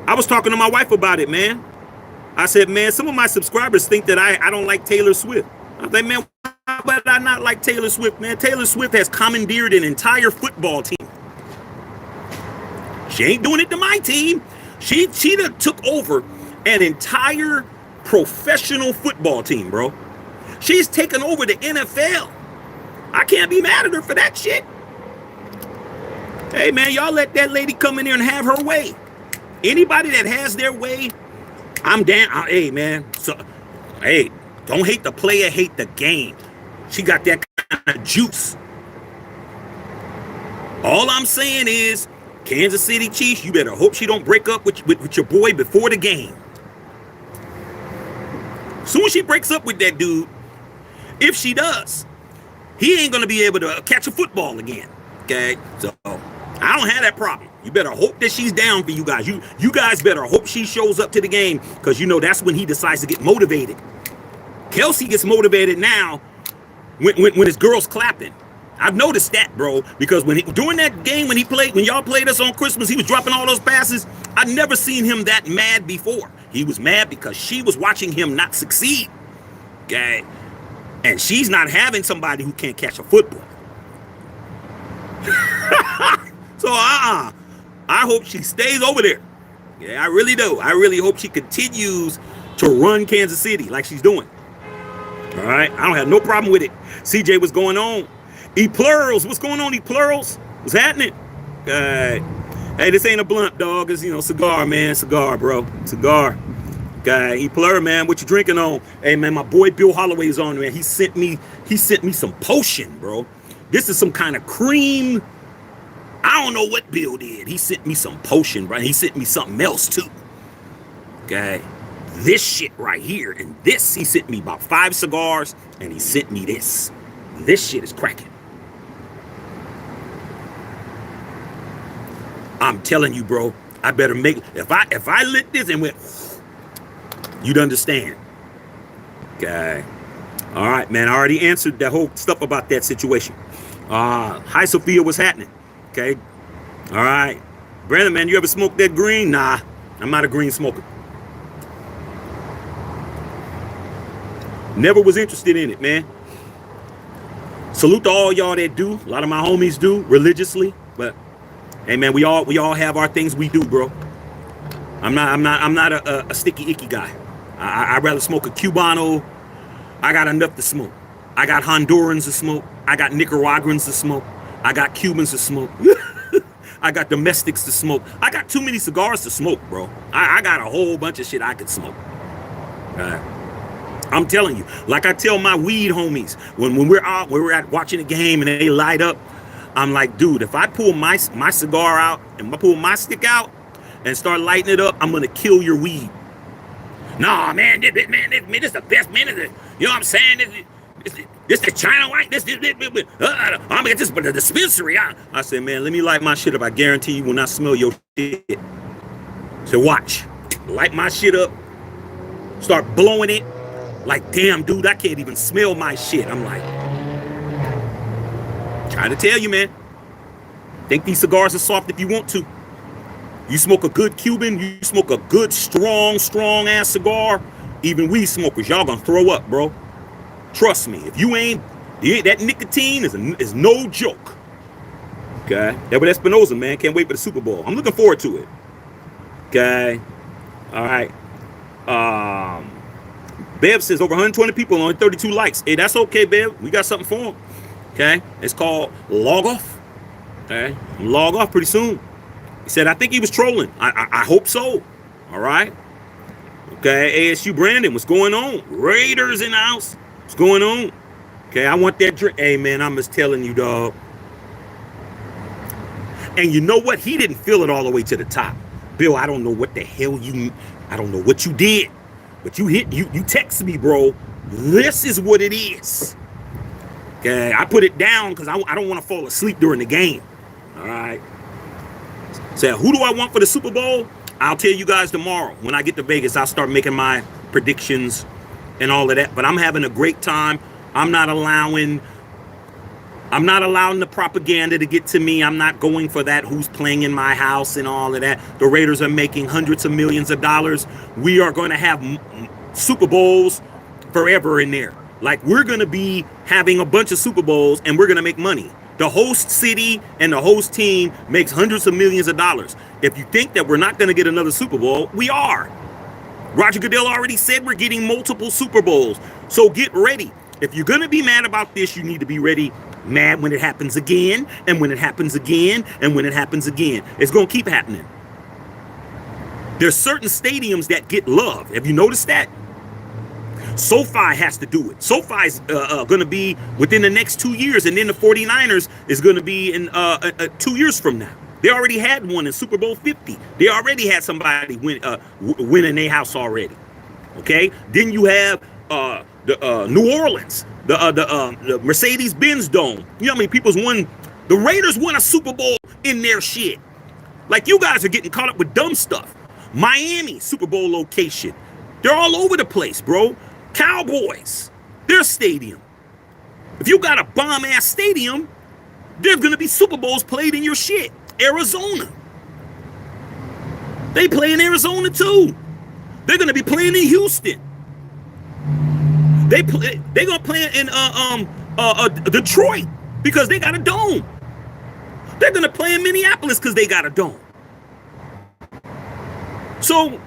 I was talking to my wife about it, man. I said, man, some of my subscribers think that I don't like Taylor Swift. I was like, man, why would I not like Taylor Swift, man? Taylor Swift has commandeered an entire football team. She ain't doing it to my team. She done took over an entire professional football team, bro. She's taken over the NFL. I can't be mad at her for that shit. Hey, man, y'all let that lady come in here and have her way. Anybody that has their way, I'm down. Hey, man. So, hey, don't hate the player, hate the game. She got that kind of juice. All I'm saying is, Kansas City Chiefs, you better hope she don't break up with your boy before the game. Soon as she breaks up with that dude, if she does, he ain't going to be able to catch a football again. Okay? So, I don't have that problem. You better hope that she's down for you guys. You guys better hope she shows up to the game because, you know, that's when he decides to get motivated. Kelsey gets motivated now when his girl's clapping. I've noticed that, bro, because during that game when y'all played us on Christmas, he was dropping all those passes. I've never seen him that mad before. He was mad because she was watching him not succeed. Okay? And she's not having somebody who can't catch a football. So, I hope she stays over there. Yeah, I really do. I really hope she continues to run Kansas City like she's doing. All right? I don't have no problem with it. CJ, what's going on? E-Plurals, what's going on, E-Plurals? What's happening? Hey, this ain't a blunt, dog. It's, you know, cigar, man. Cigar, bro. Cigar. E-Plur, man, what you drinking on? Hey, man, my boy Bill Holloway's on, man. He sent me some potion, bro. This is some kind of cream. I don't know what Bill did. He sent me some potion, bro. He sent me something else, too. Okay? This shit right here. And this, he sent me about 5 cigars, and he sent me this. This shit is cracking. I'm telling you, bro, I better make, if I lit this and went, you'd understand. Okay. All right, man. I already answered that whole stuff about that situation. Hi, Sophia. What's happening? Okay. All right. Brandon, man, you ever smoked that green? Nah, I'm not a green smoker. Never was interested in it, man. Salute to all y'all that do. A lot of my homies do religiously, but hey, man, we all have our things we do, bro. I'm not a sticky icky guy. I'd rather smoke a Cubano. I got enough to smoke. I got Hondurans to smoke. I got Nicaraguans to smoke. I got Cubans to smoke. I got domestics to smoke. I got too many cigars to smoke, bro. I got a whole bunch of shit I could smoke. I'm telling you, like I tell my weed homies, when we're out, when we're at watching a game and they light up, I'm like, dude, if I pull my cigar out and I pull my stick out and start lighting it up, I'm gonna kill your weed. Nah, man, this is the best, man. You know what I'm saying? This the China white. I'm gonna get this, but the dispensary. I said, man, let me light my shit up. I guarantee you will not smell your shit. So watch, light my shit up, start blowing it. Like, damn, dude, I can't even smell my shit. I'm like, trying to tell you, man. Think these cigars are soft if you want to. You smoke a good Cuban, you smoke a good, strong ass cigar, even weed smokers, y'all gonna throw up, bro. Trust me, if you ain't, that nicotine is no joke. Okay? That was Espinosa, man. Can't wait for the Super Bowl. I'm looking forward to it. Okay? All right. Bev says over 120 people, only 32 likes. Hey, that's okay, Bev. We got something for them. Okay? It's called Log Off. Okay? Log off pretty soon. He said, I think he was trolling. I hope so. All right? Okay, ASU Brandon, what's going on? Raiders in the house. What's going on? Okay, I want that drink. Hey, man, I'm just telling you, dog. And you know what? He didn't feel it all the way to the top. Bill, I don't know what the hell I don't know what you did. But you text me, bro. This is what it is. Okay, I put it down because I don't want to fall asleep during the game. All right. So who do I want for the Super Bowl? I'll tell you guys tomorrow. When I get to Vegas, I'll start making my predictions and all of that. But I'm having a great time. I'm not allowing the propaganda to get to me. I'm not going for that who's playing in my house and all of that. The Raiders are making hundreds of millions of dollars. We are going to have Super Bowls forever in there. Like, we're going to be having a bunch of Super Bowls and we're going to make money. The host city and the host team makes hundreds of millions of dollars. If you think that we're not going to get another Super Bowl, we are. Roger Goodell already said we're getting multiple Super Bowls. So get ready. If you're going to be mad about this, you need to be ready, mad when it happens again, and when it happens again, and when it happens again. It's going to keep happening. There's certain stadiums that get love. Have you noticed that? SoFi has to do it. SoFi is going to be within the next 2 years, and then the 49ers is going to be in 2 years from now. They already had one in Super Bowl 50. They already had somebody win in their house already. Okay? Then you have the New Orleans, the Mercedes-Benz Dome. You know how many people's won? The Raiders won a Super Bowl in their shit. Like, you guys are getting caught up with dumb stuff. Miami, Super Bowl location. They're all over the place, bro. Cowboys, their stadium. If you got a bomb-ass stadium, there's going to be Super Bowls played in your shit. Arizona. They play in Arizona, too. They're going to be playing in Houston. They're going to play in Detroit because they got a dome. They're going to play in Minneapolis because they got a dome. So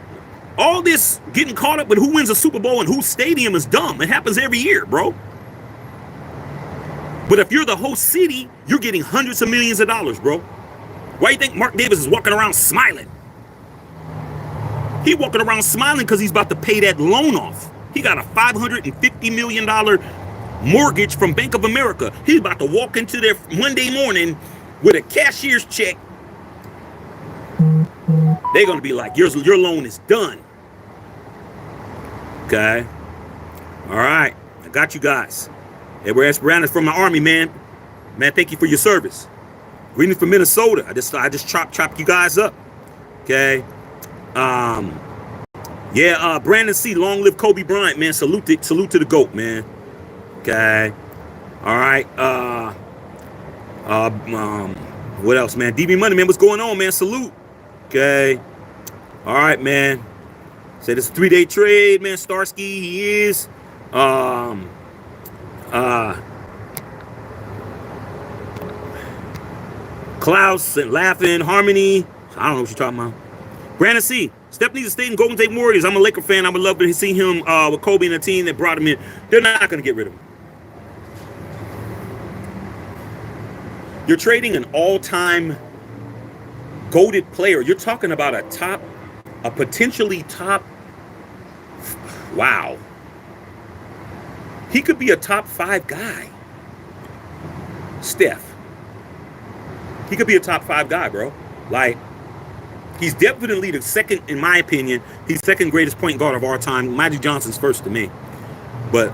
all this getting caught up with who wins a Super Bowl and whose stadium is dumb. It happens every year, bro. But if you're the host city, you're getting hundreds of millions of dollars, bro. Why do you think Mark Davis is walking around smiling? He walking around smiling because he's about to pay that loan off. He got a $550 million mortgage from Bank of America. He's about to walk into there Monday morning with a cashier's check. They're going to be like, your loan is done. Okay. All right. I got you guys. Edward Esperanza from my army, man. Man, thank you for your service. Greetings from Minnesota. I just chopped you guys up. Okay. Yeah, Brandon C. Long live Kobe Bryant, man. Salute to the GOAT, man. Okay. All right. What else, man? DB Money, man. What's going on, man? Salute. Okay. All right, man. Said it's a 3-day trade, man. Starsky, he is. Klaus and Laughing, Harmony. I don't know what you're talking about. Brandon C. Steph needs to stay in Golden State Warriors. I'm a Laker fan. I would love to see him with Kobe and the team that brought him in. They're not going to get rid of him. You're trading an all-time goated player. You're talking about a potentially top. Wow. He could be a top 5 guy. Steph. He could be a top 5 guy, bro. Like, he's definitely the second, in my opinion, he's second greatest point guard of all time. Magic Johnson's first to me. But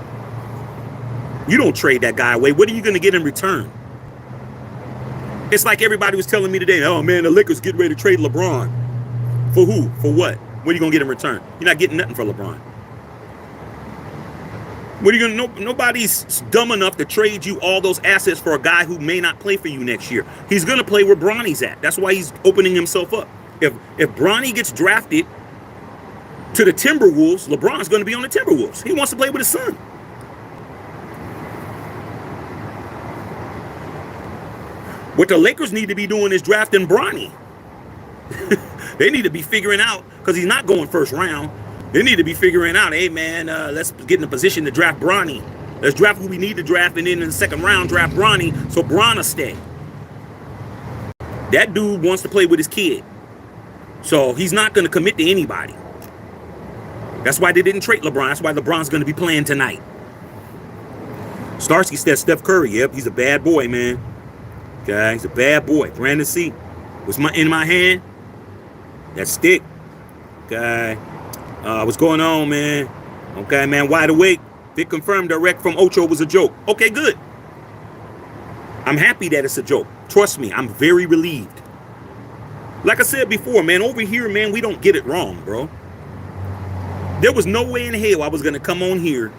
you don't trade that guy away. What are you going to get in return? It's like everybody was telling me today, oh man, the Lakers getting ready to trade LeBron. For who? For what? What are you going to get in return? You're not getting nothing for LeBron. What are you going to, nobody's dumb enough to trade you all those assets for a guy who may not play for you next year. He's going to play where Bronny's at. That's why he's opening himself up. If Bronny gets drafted to the Timberwolves, LeBron's going to be on the Timberwolves. He wants to play with his son. What the Lakers need to be doing is drafting Bronny. They need to be figuring out, because he's not going first round. They need to be figuring out, hey man, let's get in a position to draft Bronny. Let's draft who we need to draft, and then in the second round draft Bronny, so Bron will stay. That dude wants to play with his kid, so he's not going to commit to anybody. That's why they didn't trade LeBron. That's why LeBron's going to be playing tonight. Starsky said Steph Curry. Yep, he's a bad boy, man. Okay, he's a bad boy. Brandon C. What's in my hand? That stick. Okay. What's going on, man? Okay, man. Wide awake. Vic confirmed the wreck from Ocho was a joke. Okay, good. I'm happy that it's a joke. Trust me, I'm very relieved. Like I said before, man, over here, man, we don't get it wrong, bro. There was no way in hell I was going to come on here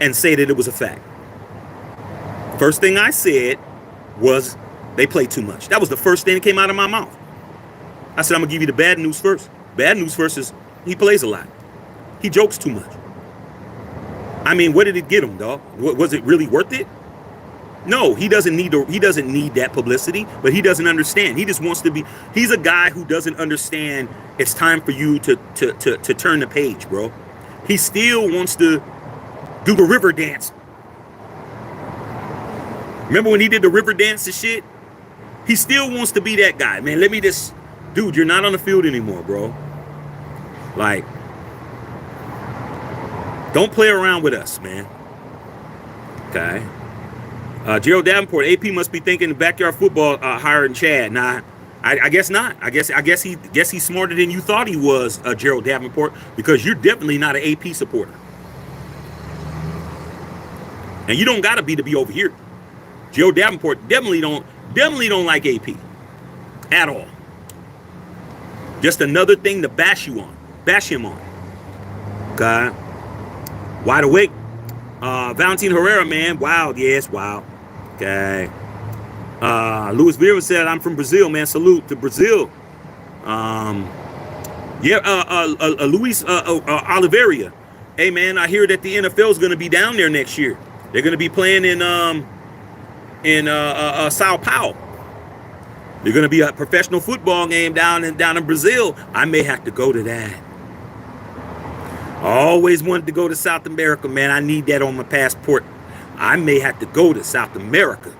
and say that it was a fact. First thing I said was they play too much. That was the first thing that came out of my mouth. I said, I'm going to give you the bad news first. Bad news first is he plays a lot. He jokes too much. I mean, what did it get him, dog? Was it really worth it? No, he doesn't need that publicity, but he doesn't understand. He just wants to be, he's a guy who doesn't understand it's time for you to turn the page, bro. He still wants to do the river dance. Remember when he did the river dance and shit? He still wants to be that guy, man. Let me just, dude, you're not on the field anymore, bro. Like, don't play around with us, man. Okay. Gerald Davenport, AP must be thinking backyard football higher than Chad. Nah, I guess not. I guess he's smarter than you thought he was, Gerald Davenport, because you're definitely not an AP supporter. And you don't gotta be to be over here. Gerald Davenport definitely don't like AP at all. Just another thing to bash him on. Okay. Wide awake. Valentin Herrera, man. Wow. Yes. Wow. Okay. Luis Vera said, I'm from Brazil, man. Salute to Brazil. Luis Oliveira. Hey, man, I hear that the NFL is going to be down there next year. They're going to be playing in Sao Paulo. They're going to be a professional football game down in Brazil. I may have to go to that. I always wanted to go to South America, man. I need that on my passport. I may have to go to South America.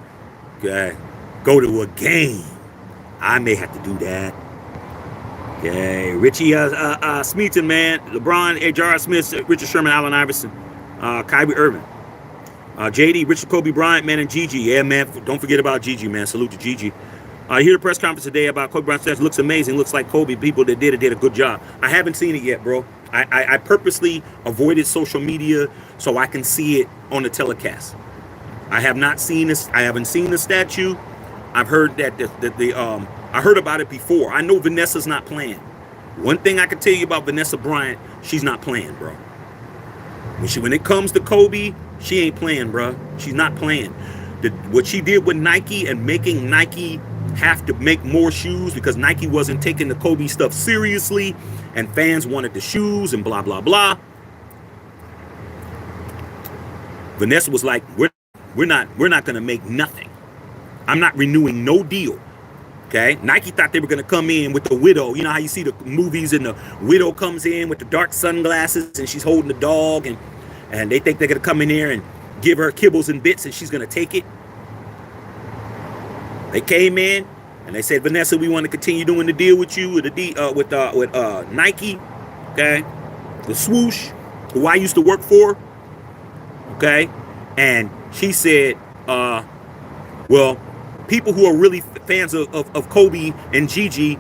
Okay. Go to a game. I may have to do that. Okay. Richie Smeaton, man. LeBron, J.R. Smith, Richard Sherman, Allen Iverson, Kyrie Irving. JD, Richard Kobe Bryant, man, and Gigi. Yeah, man. Don't forget about Gigi, man. Salute to Gigi. I hear the press conference today about Kobe Bryant. Says looks amazing. Looks like Kobe. People that did a good job. I haven't seen it yet, bro. I purposely avoided social media so I can see it on the telecast. I have not seen this. I haven't seen the statue. I've heard that I heard about it before. I know Vanessa's not playing. One thing I can tell you about Vanessa Bryant, she's not playing, bro. When it comes to Kobe, she ain't playing, bro. She's not playing. What she did with Nike and making Nike have to make more shoes because Nike wasn't taking the Kobe stuff seriously and fans wanted the shoes and blah, blah, blah. Vanessa was like, we're not going to make nothing. I'm not renewing no deal. Okay. Nike thought they were going to come in with the widow. You know how you see the movies and the widow comes in with the dark sunglasses and she's holding the dog and they think they're going to come in there and give her kibbles and bits and she's going to take it. They came in And they said, Vanessa, we want to continue doing the deal with you with Nike, okay, the swoosh, who I used to work for, okay. And she said, well, people who are really fans of Kobe and Gigi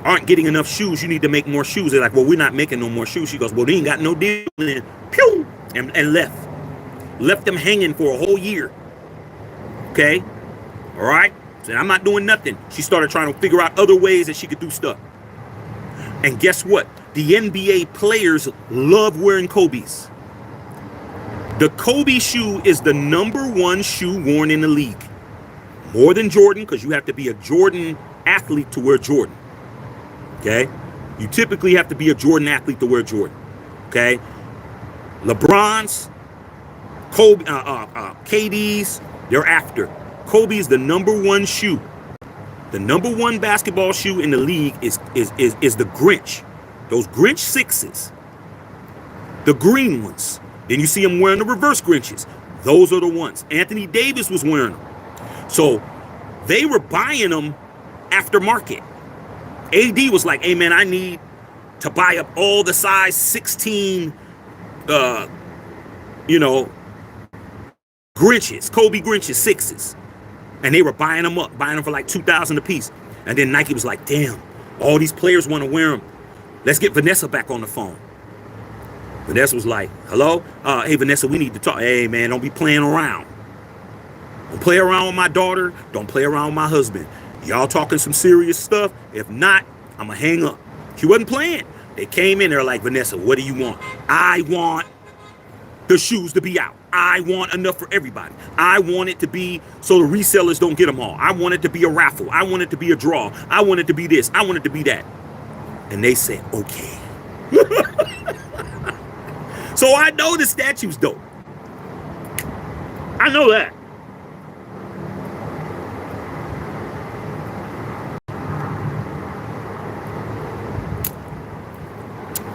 aren't getting enough shoes. You need to make more shoes. They're like, well, we're not making no more shoes. She goes, well, they ain't got no deal. And pew, and left them hanging for a whole year. Okay, all right. Said, I'm not doing nothing. She started trying to figure out other ways that she could do stuff. And guess what? The NBA players love wearing Kobe's. The Kobe shoe is the #1 shoe worn in the league. More than Jordan, because you have to be a Jordan athlete to wear Jordan. Okay? You typically have to be a Jordan athlete to wear Jordan. Okay? LeBron's, Kobe, KD's, they're after. Kobe is the #1 shoe. The #1 basketball shoe in the league is the Grinch. Those Grinch 6s. The green ones. Then you see him wearing the reverse Grinches. Those are the ones. Anthony Davis was wearing them. So they were buying them aftermarket. AD was like, hey man, I need to buy up all the size 16, Grinches, Kobe Grinches 6s. And they were buying them up, buying them for like $2,000 a piece. And then Nike was like, damn, all these players want to wear them. Let's get Vanessa back on the phone. Vanessa was like, hello? Hey, Vanessa, we need to talk. Hey, man, don't be playing around. Don't play around with my daughter. Don't play around with my husband. Y'all talking some serious stuff? If not, I'm going to hang up. She wasn't playing. They came in there like, Vanessa, what do you want? I want the shoes to be out. I want enough for everybody. I want it to be so the resellers don't get them all. I want it to be a raffle. I want it to be a draw. I want it to be this. I want it to be that. And they said, okay. So I know the statue's dope. I know that.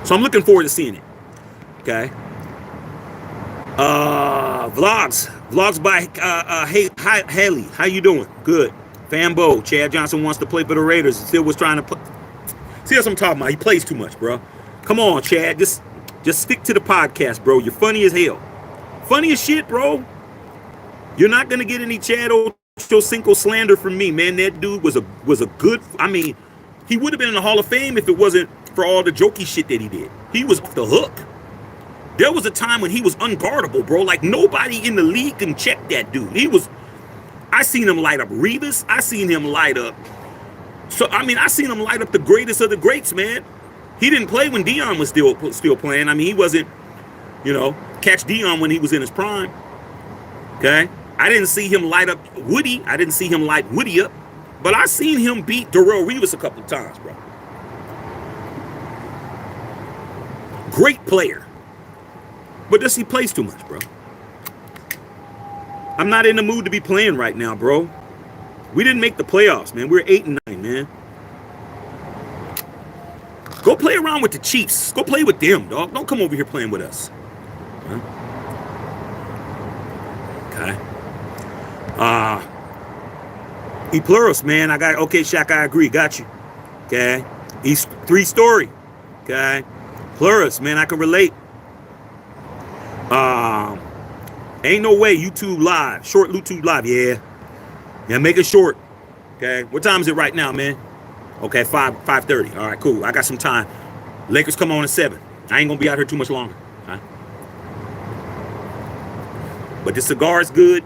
So I'm looking forward to seeing it. Okay. Vlogs by Haley. How you doing? Good. Fambo. Chad Johnson wants to play for the Raiders. Still was trying to put. See what I'm talking about? He plays too much, bro. Come on, Chad. Just stick to the podcast, bro. You're funny as hell. Funny as shit, bro. You're not gonna get any Chad Ochocinco slander from me, man. That dude was a good. I mean, he would have been in the Hall of Fame if it wasn't for all the jokey shit that he did. He was off the hook. There was a time when he was unguardable, bro. Like nobody in the league can check that dude. I seen him light up Revis. I seen him light up. I seen him light up the greatest of the greats, man. He didn't play when Dion was still playing. I mean, he wasn't, catch Dion when he was in his prime. Okay? I didn't see him light up Woody. I didn't see him light Woody up. But I seen him beat Darrell Revis a couple of times, bro. Great player. But he plays too much, bro. I'm not in the mood to be playing right now, bro. We didn't make the playoffs, man. We're 8-9, man. Go play around with the Chiefs. Go play with them, dog. Don't come over here playing with us. Huh? Okay. E Plurals, man. Okay, Shaq, I agree. Got you. Okay. He's 3-story. Okay. Plurals, man. I can relate. Ain't no way YouTube live. Short YouTube live. Yeah, make it short. Okay. What time is it right now, man? Okay, 5:30. All right, cool. I got some time. Lakers come on at 7. I ain't gonna be out here too much longer. Right? But the cigar is good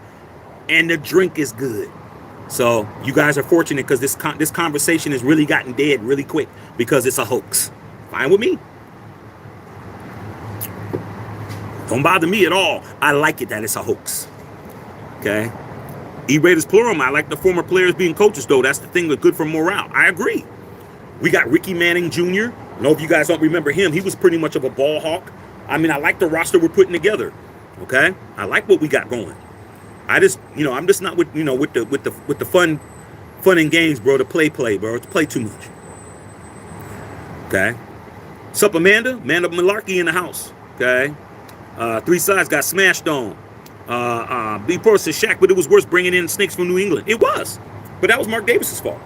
and the drink is good. So you guys are fortunate because this conversation has really gotten dead really quick because it's a hoax. Fine with me. Don't bother me at all. I like it that it's a hoax. Okay? E-Raiders plural. I like the former players being coaches, though. That's the thing that's good for morale. I agree. We got Ricky Manning Jr. I know if you guys don't remember him, he was pretty much of a ball hawk. I mean, I like the roster we're putting together. Okay? I like what we got going. I just, I'm just not with the fun and games, bro. To play, bro. To play too much. Okay? Sup, Amanda? Amanda Malarkey in the house. Okay? 3 sides got smashed on. B. Pro says Shaq, but it was worse bringing in snakes from New England. It was. But that was Mark Davis's fault.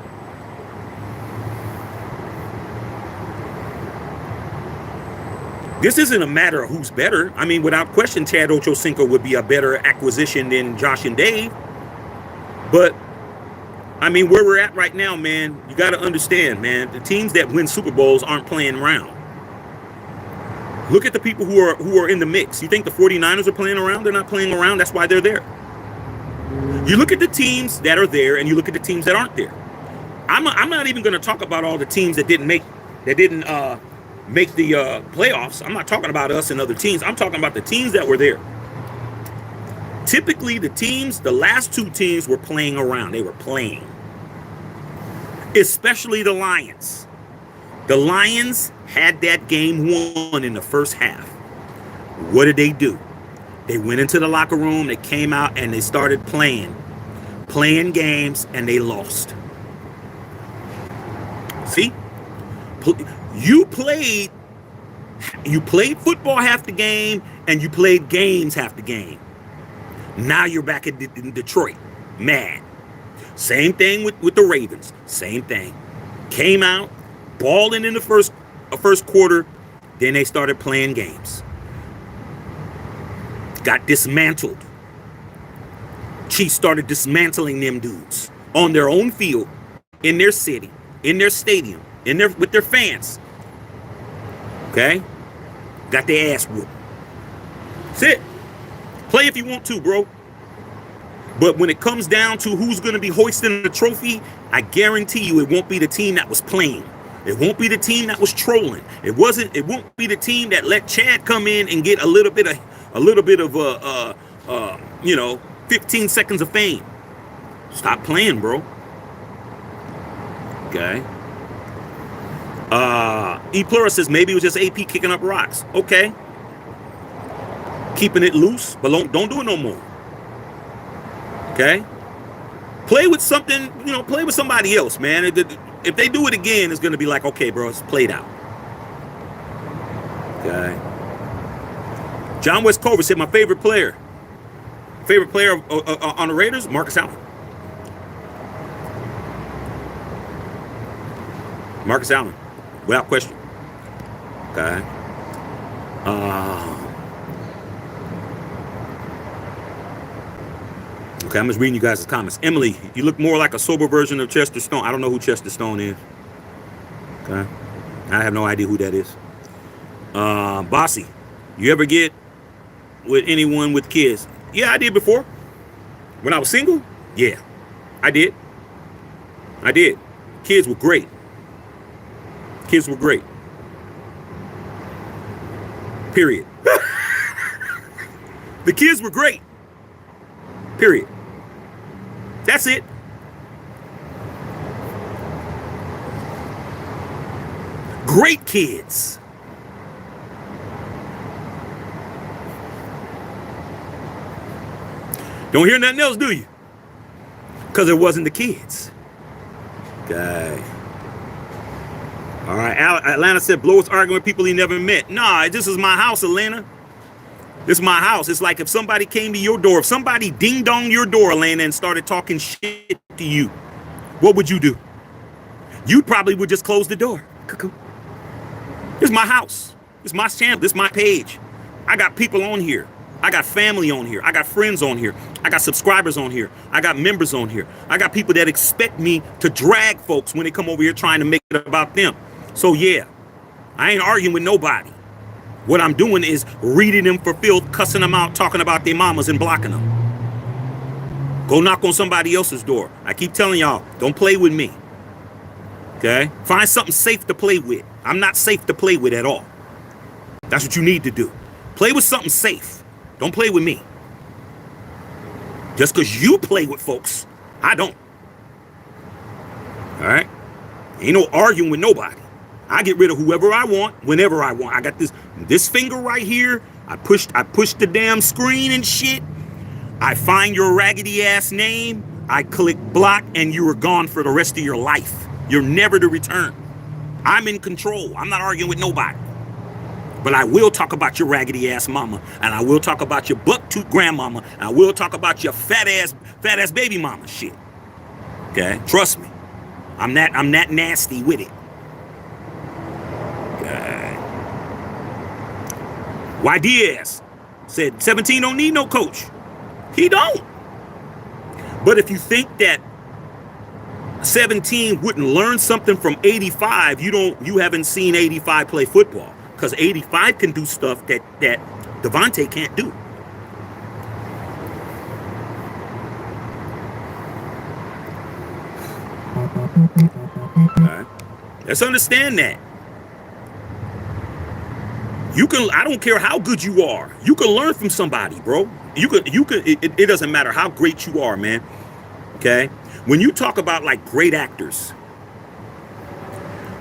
This isn't a matter of who's better. I mean, without question, Chad Ochocinco would be a better acquisition than Josh and Dave. But, I mean, where we're at right now, man, you got to understand, man, the teams that win Super Bowls aren't playing around. Look at the people who are in the mix. You think the 49ers are playing around? They're not playing around. That's why they're there. You look at the teams that are there, and you look at the teams that aren't there. I'm not even going to talk about all the teams that didn't make the playoffs. I'm not talking about us and other teams. I'm talking about the teams that were there. Typically, the last two teams were playing around. They were playing. Especially the Lions. The Lions had that game won in the first half. What did they do? They went into the locker room, they came out, and they started playing games, and they lost. See? You played football half the game, and you played games half the game. Now you're back in Detroit, mad. Same thing with the Ravens. Same thing. Came out, balling in the first quarter, then they started playing games. Got dismantled. Chiefs started dismantling them dudes on their own field, in their city, in their stadium, with their fans. Okay? Got their ass whooped. That's it. Play if you want to, bro. But when it comes down to who's going to be hoisting the trophy, I guarantee you it won't be the team that was playing. It won't be the team that was trolling. It won't be the team that let Chad come in and get a little bit of 15 seconds of fame. Stop playing, bro. Okay. E Plura says maybe it was just AP kicking up rocks. Okay. Keeping it loose, but don't do it no more. Okay. Play with something, play with somebody else, man. If they do it again, it's going to be like, okay, bro, it's played out. Okay. John West Culver said my favorite player on the Raiders, Marcus Allen. Marcus Allen, without question. Okay. Okay, I'm just reading you guys' comments. Emily, you look more like a sober version of Chester Stone. I don't know who Chester Stone is. Okay. I have no idea who that is. Bossy, you ever get with anyone with kids? Yeah, I did before. When I was single? Yeah, I did. Kids were great. Period. The kids were great. Period. That's it. Great kids. Don't hear nothing else, do you? Because it wasn't the kids. Okay. All right. Atlanta said, Blow arguing with people he never met. Nah, this is my house, Atlanta. This is my house. It's like if somebody came to your door, if somebody ding-dong your door, Atlanta, and started talking shit to you, what would you do? You probably would just close the door. This is my house. This is my channel. This is my page. I got people on here. I got family on here. I got friends on here. I got subscribers on here. I got members on here. I got people that expect me to drag folks when they come over here trying to make it about them. So yeah, I ain't arguing with nobody. What I'm doing is reading them for filth, cussing them out, talking about their mamas and blocking them. Go knock on somebody else's door. I keep telling y'all, don't play with me. Okay? Find something safe to play with. I'm not safe to play with at all. That's what you need to do. Play with something safe. Don't play with me. Just because you play with folks, I don't. All right? Ain't no arguing with nobody. I get rid of whoever I want, whenever I want. I got this finger right here. I pushed the damn screen and shit. I find your raggedy ass name. I click block and you are gone for the rest of your life. You're never to return. I'm in control. I'm not arguing with nobody. But I will talk about your raggedy ass mama, and I will talk about your buck-tooth grandmama, and I will talk about your fat ass baby mama shit. Okay? Trust me. I'm that nasty with it. Why Diaz said 17 don't need no coach. He don't. But if you think that 17 wouldn't learn something from 85, you haven't seen 85 play football, because 85 can do stuff that Devontae can't do. Okay. Let's understand that. I don't care how good you are. You can learn from somebody, bro. It doesn't matter how great you are, man. Okay? When you talk about like great actors,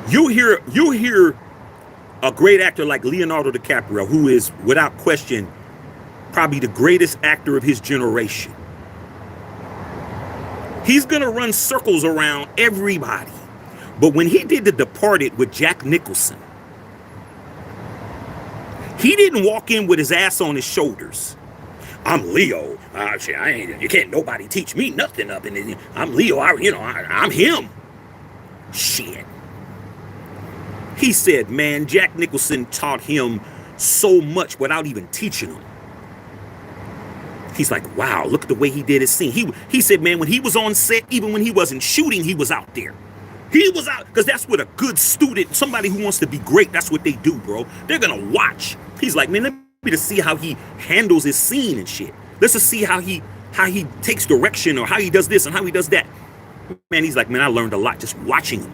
you hear a great actor like Leonardo DiCaprio, who is without question probably the greatest actor of his generation. He's gonna run circles around everybody. But when he did The Departed with Jack Nicholson, he didn't walk in with his ass on his shoulders. I'm Leo. You can't nobody teach me nothing up in it. I'm Leo. I'm him. Shit. He said, man, Jack Nicholson taught him so much without even teaching him. He's like, wow, look at the way he did his scene. He said, man, when he was on set, even when he wasn't shooting, he was out there. He was out, because that's what a good student, somebody who wants to be great, that's what they do, bro. They're going to watch. He's like, man, let me just see how he handles his scene and shit. Let's just see how he takes direction, or how he does this and how he does that. Man, he's like, man, I learned a lot just watching him.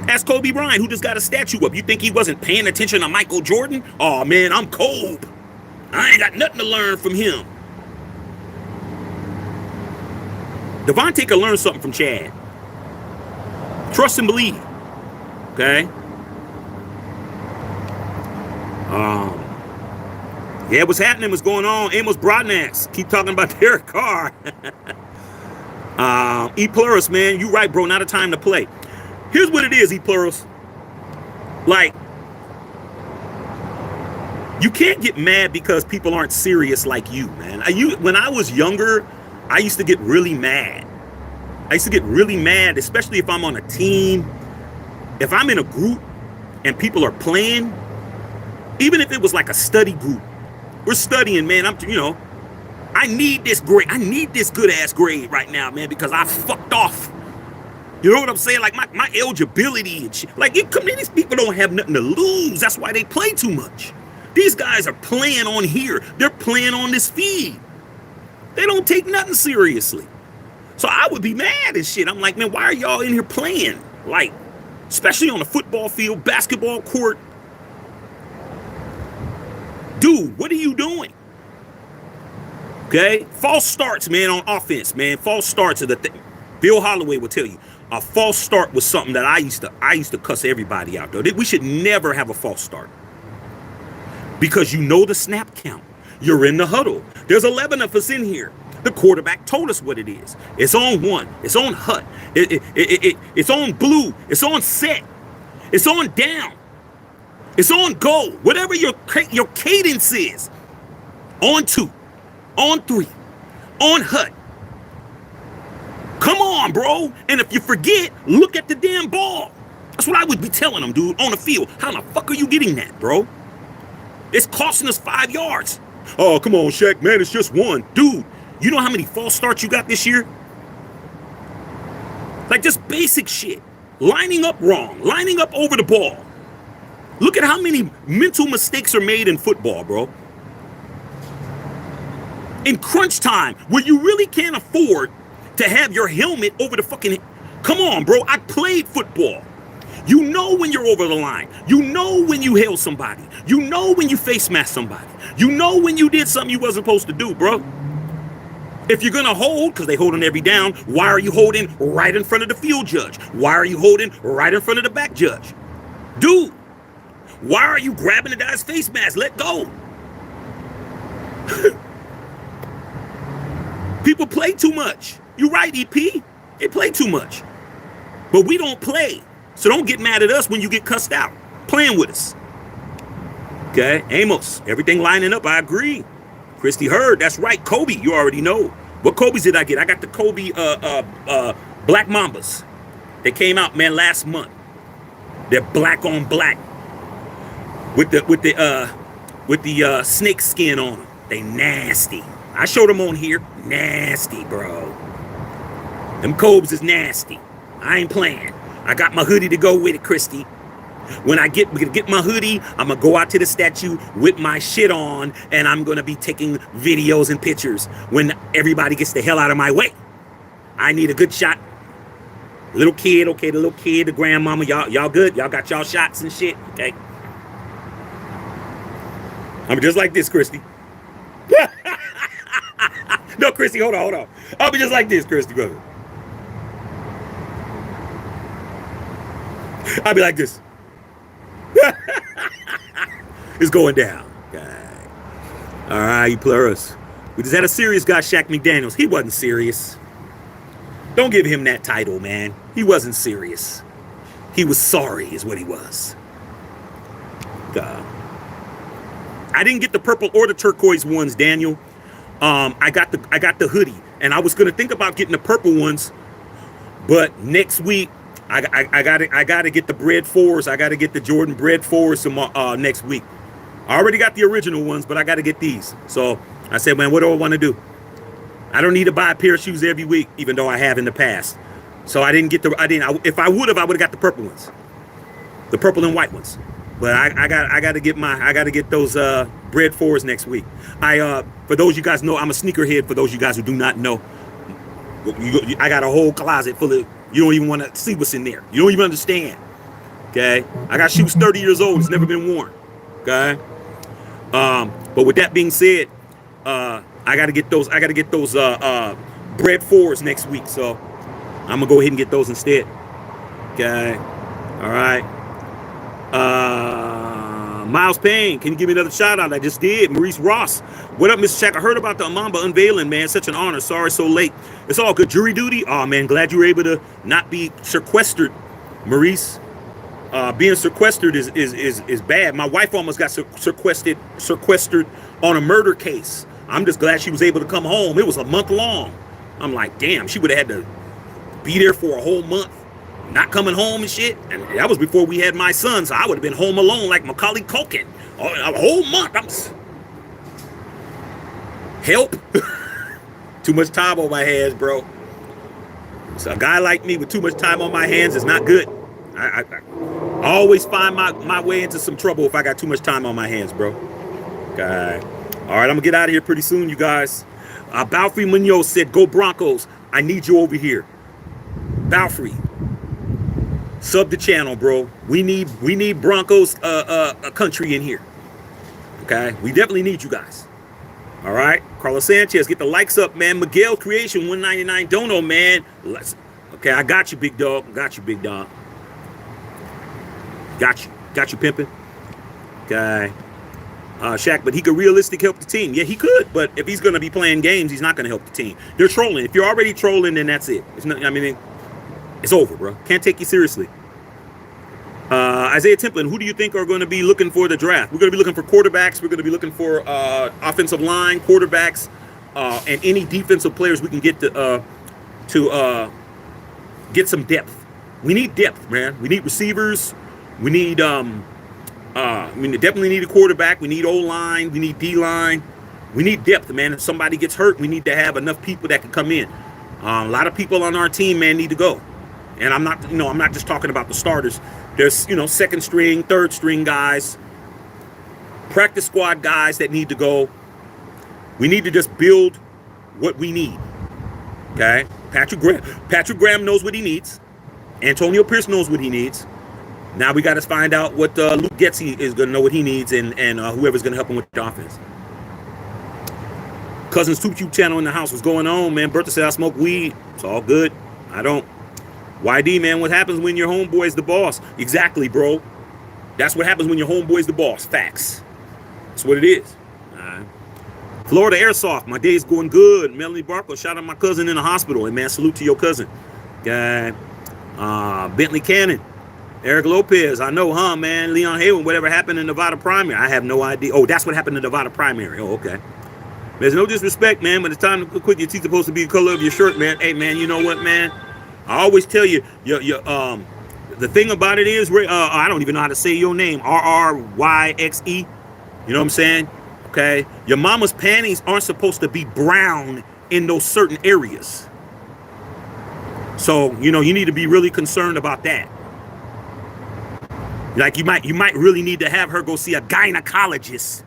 Ask Kobe Bryant, who just got a statue up. You think he wasn't paying attention to Michael Jordan? Oh, man, I'm Kobe. I ain't got nothing to learn from him. Devontae can learn something from Chad. Trust and believe. Okay? Yeah, what's happening? What's going on? Amos Broadnax. Keep talking about Derek Carr. E Plurus, man. You right, bro. Not a time to play. Here's what it is, E Plurus. Like, you can't get mad because people aren't serious like you, man. When I was younger, I used to get really mad. Especially if I'm on a team. If I'm in a group and people are playing, even if it was like a study group, we're studying, man. I need this grade. I need this good ass grade right now, man, because I fucked off. You know what I'm saying? Like my eligibility and shit. Like, these people don't have nothing to lose. That's why they play too much. These guys are playing on here. They're playing on this feed. They don't take nothing seriously. So I would be mad and shit. I'm like, man, why are y'all in here playing? Like, especially on the football field, basketball court. Dude, what are you doing? Okay? False starts, man, on offense, man. False starts are the thing. Bill Holloway will tell you, a false start was something that I used to cuss everybody out, though. We should never have a false start. Because you know the snap count. You're in the huddle. There's 11 of us in here. The quarterback told us what it is. It's on one. It's on hut. It's on blue. It's on set. It's on down. It's on go. Whatever your cadence is. On 2. On 3. On hut. Come on, bro. And if you forget, look at the damn ball. That's what I would be telling them, dude, on the field. How the fuck are you getting that, bro? It's costing us 5 yards. Oh, come on, Shaq, man, it's just one. Dude, you know how many false starts you got this year? Like, just basic shit. Lining up wrong. Lining up over the ball. Look at how many mental mistakes are made in football, bro. In crunch time, where you really can't afford to have your helmet over the fucking... Come on, bro. I played football. You know when you're over the line. You know when you hail somebody. You know when you face mask somebody. You know when you did something you wasn't supposed to do, bro. If you're going to hold, because they hold on every down, why are you holding right in front of the field judge? Why are you holding right in front of the back judge? Dude, why are you grabbing the guy's face mask? Let go. People play too much. You're right, EP. They play too much. But we don't play. So don't get mad at us when you get cussed out. Playing with us. Okay, Amos, everything lining up, I agree. Christy Hurd, that's right. Kobe, you already know. What Kobe's did I get? I got the Kobe Black Mambas. They came out, man, last month. They're black on black. With the with the snake skin on them. They nasty. I showed them on here. Nasty, bro. Them Cobes is nasty. I ain't playing. I got my hoodie to go with it, Christy. When I get my hoodie, I'm going to go out to the statue with my shit on, and I'm going to be taking videos and pictures when everybody gets the hell out of my way. I need a good shot. Little kid, okay, the little kid, the grandmama, y'all good? Y'all got y'all shots and shit, okay? I'm just like this, Christy. No, Christy, hold on. I'll be just like this, Christy, brother. I'll be like this. It's going down. All right, you plurals. We just had a serious guy, Shaq McDaniels. He wasn't serious. Don't give him that title, man. He wasn't serious. He was sorry, is what he was. I didn't get the purple or the turquoise ones, Daniel. I got the hoodie, and I was gonna think about getting the purple ones, but next week I gotta get the Bread 4s. I gotta get the Jordan Bread 4s next week. I already got the original ones, but I gotta get these. So I said, man, what do I want to do? I don't need to buy a pair of shoes every week, even though I have in the past. So I didn't get if I would have got the purple ones, the purple and white ones. But I got to get those Bread 4s next week. For those you guys know, I'm a sneakerhead. For those you guys who do not know, I got a whole closet full of. You don't even want to see what's in there. You don't even understand. Okay, I got shoes 30 years old. It's never been worn. Okay, but with that being said, I got to get those. I got to get those Bread 4s next week. So I'm gonna go ahead and get those instead. Okay, all right. Miles Payne, can you give me another shout out? I just did. Maurice Ross, what up, Mr. Shaq? I heard about the Amamba unveiling, man. Such an honor. Sorry so late. It's all good. Jury duty. Oh man, glad you were able to not be sequestered, Maurice. Being sequestered is bad. My wife almost got sequestered on a murder case. I'm just glad she was able to come home. It was a month long. I'm like, damn, she would have had to be there for a whole month. Not coming home and shit. And that was before we had my son, so I would have been home alone like Macaulay Culkin. A whole month. Help. Too much time on my hands, bro. So a guy like me with too much time on my hands is not good. I always find my way into some trouble if I got too much time on my hands, bro. Okay. All right, I'm going to get out of here pretty soon, you guys. Balfrey Munoz said, go Broncos. I need you over here. Balfrey. Sub the channel, bro. We need Broncos a country in here. Okay? We definitely need you guys. All right? Carlos Sanchez, get the likes up, man. Miguel Creation, 199 dono, man. Okay, I got you, big dog. Got you, big dog. Got you, pimping. Okay. Shaq, but he could realistically help the team. Yeah, he could, but if he's going to be playing games, he's not going to help the team. They're trolling. If you're already trolling, then that's it. It's not, I mean, it's over, bro. Can't take you seriously. Isaiah Templin, who do you think are going to be looking for the draft? We're going to be looking for quarterbacks. We're going to be looking for offensive line, quarterbacks, and any defensive players we can get to get some depth. We need depth, man. We need receivers. We need we definitely need a quarterback. We need O-line. We need D-line. We need depth, man. If somebody gets hurt, we need to have enough people that can come in. A lot of people on our team, man, need to go. And I'm not just talking about the starters. There's, second string, third string guys, practice squad guys that need to go. We need to just build what we need. Okay? Patrick Graham knows what he needs. Antonio Pierce knows what he needs. Now we got to find out what Luke Getsy is going to know what he needs, and whoever's going to help him with the offense. Cousin's YouTube channel in the house. What's going on, man? Bertha said I smoke weed. It's all good. I don't. YD, man, what happens when your homeboy's the boss? Exactly, bro. That's what happens when your homeboy's the boss. Facts. That's what it is. All right. Florida Airsoft. My day's going good. Melanie Barkle, shout out my cousin in the hospital. And, man, salute to your cousin. Okay. Bentley Cannon. Eric Lopez. I know, huh, man? Leon Hayward, whatever happened in Nevada primary. I have no idea. Oh, that's what happened in Nevada primary. Oh, okay. There's no disrespect, man, but it's time to quit. Your teeth supposed to be the color of your shirt, man. Hey, man, you know what, man? I always tell you, the thing about it is, I don't even know how to say your name, RRYXE. You know what I'm saying? Okay. Your mama's panties aren't supposed to be brown in those certain areas. So, you know, you need to be really concerned about that. Like you might really need to have her go see a gynecologist,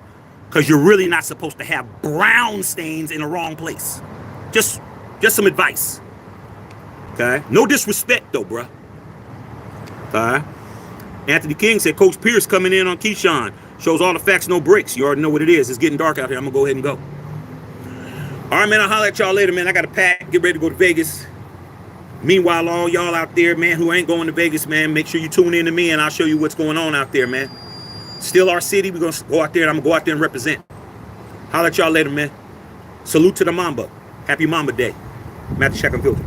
because you're really not supposed to have brown stains in the wrong place. Just some advice. Okay? No disrespect though, bruh. Okay? Anthony King said Coach Pierce coming in on Keyshawn. Shows all the facts, no breaks. You already know what it is. It's getting dark out here. I'm gonna go ahead and go. All right, man. I'll holler at y'all later, man. I got a pack. Get ready to go to Vegas. Meanwhile, all y'all out there, man, who ain't going to Vegas, man, make sure you tune in to me and I'll show you what's going on out there, man. Still our city. We're going to go out there and I'm going to go out there and represent. Holler at y'all later, man. Salute to the Mamba. Happy Mamba Day. Matthew Shack and Filter.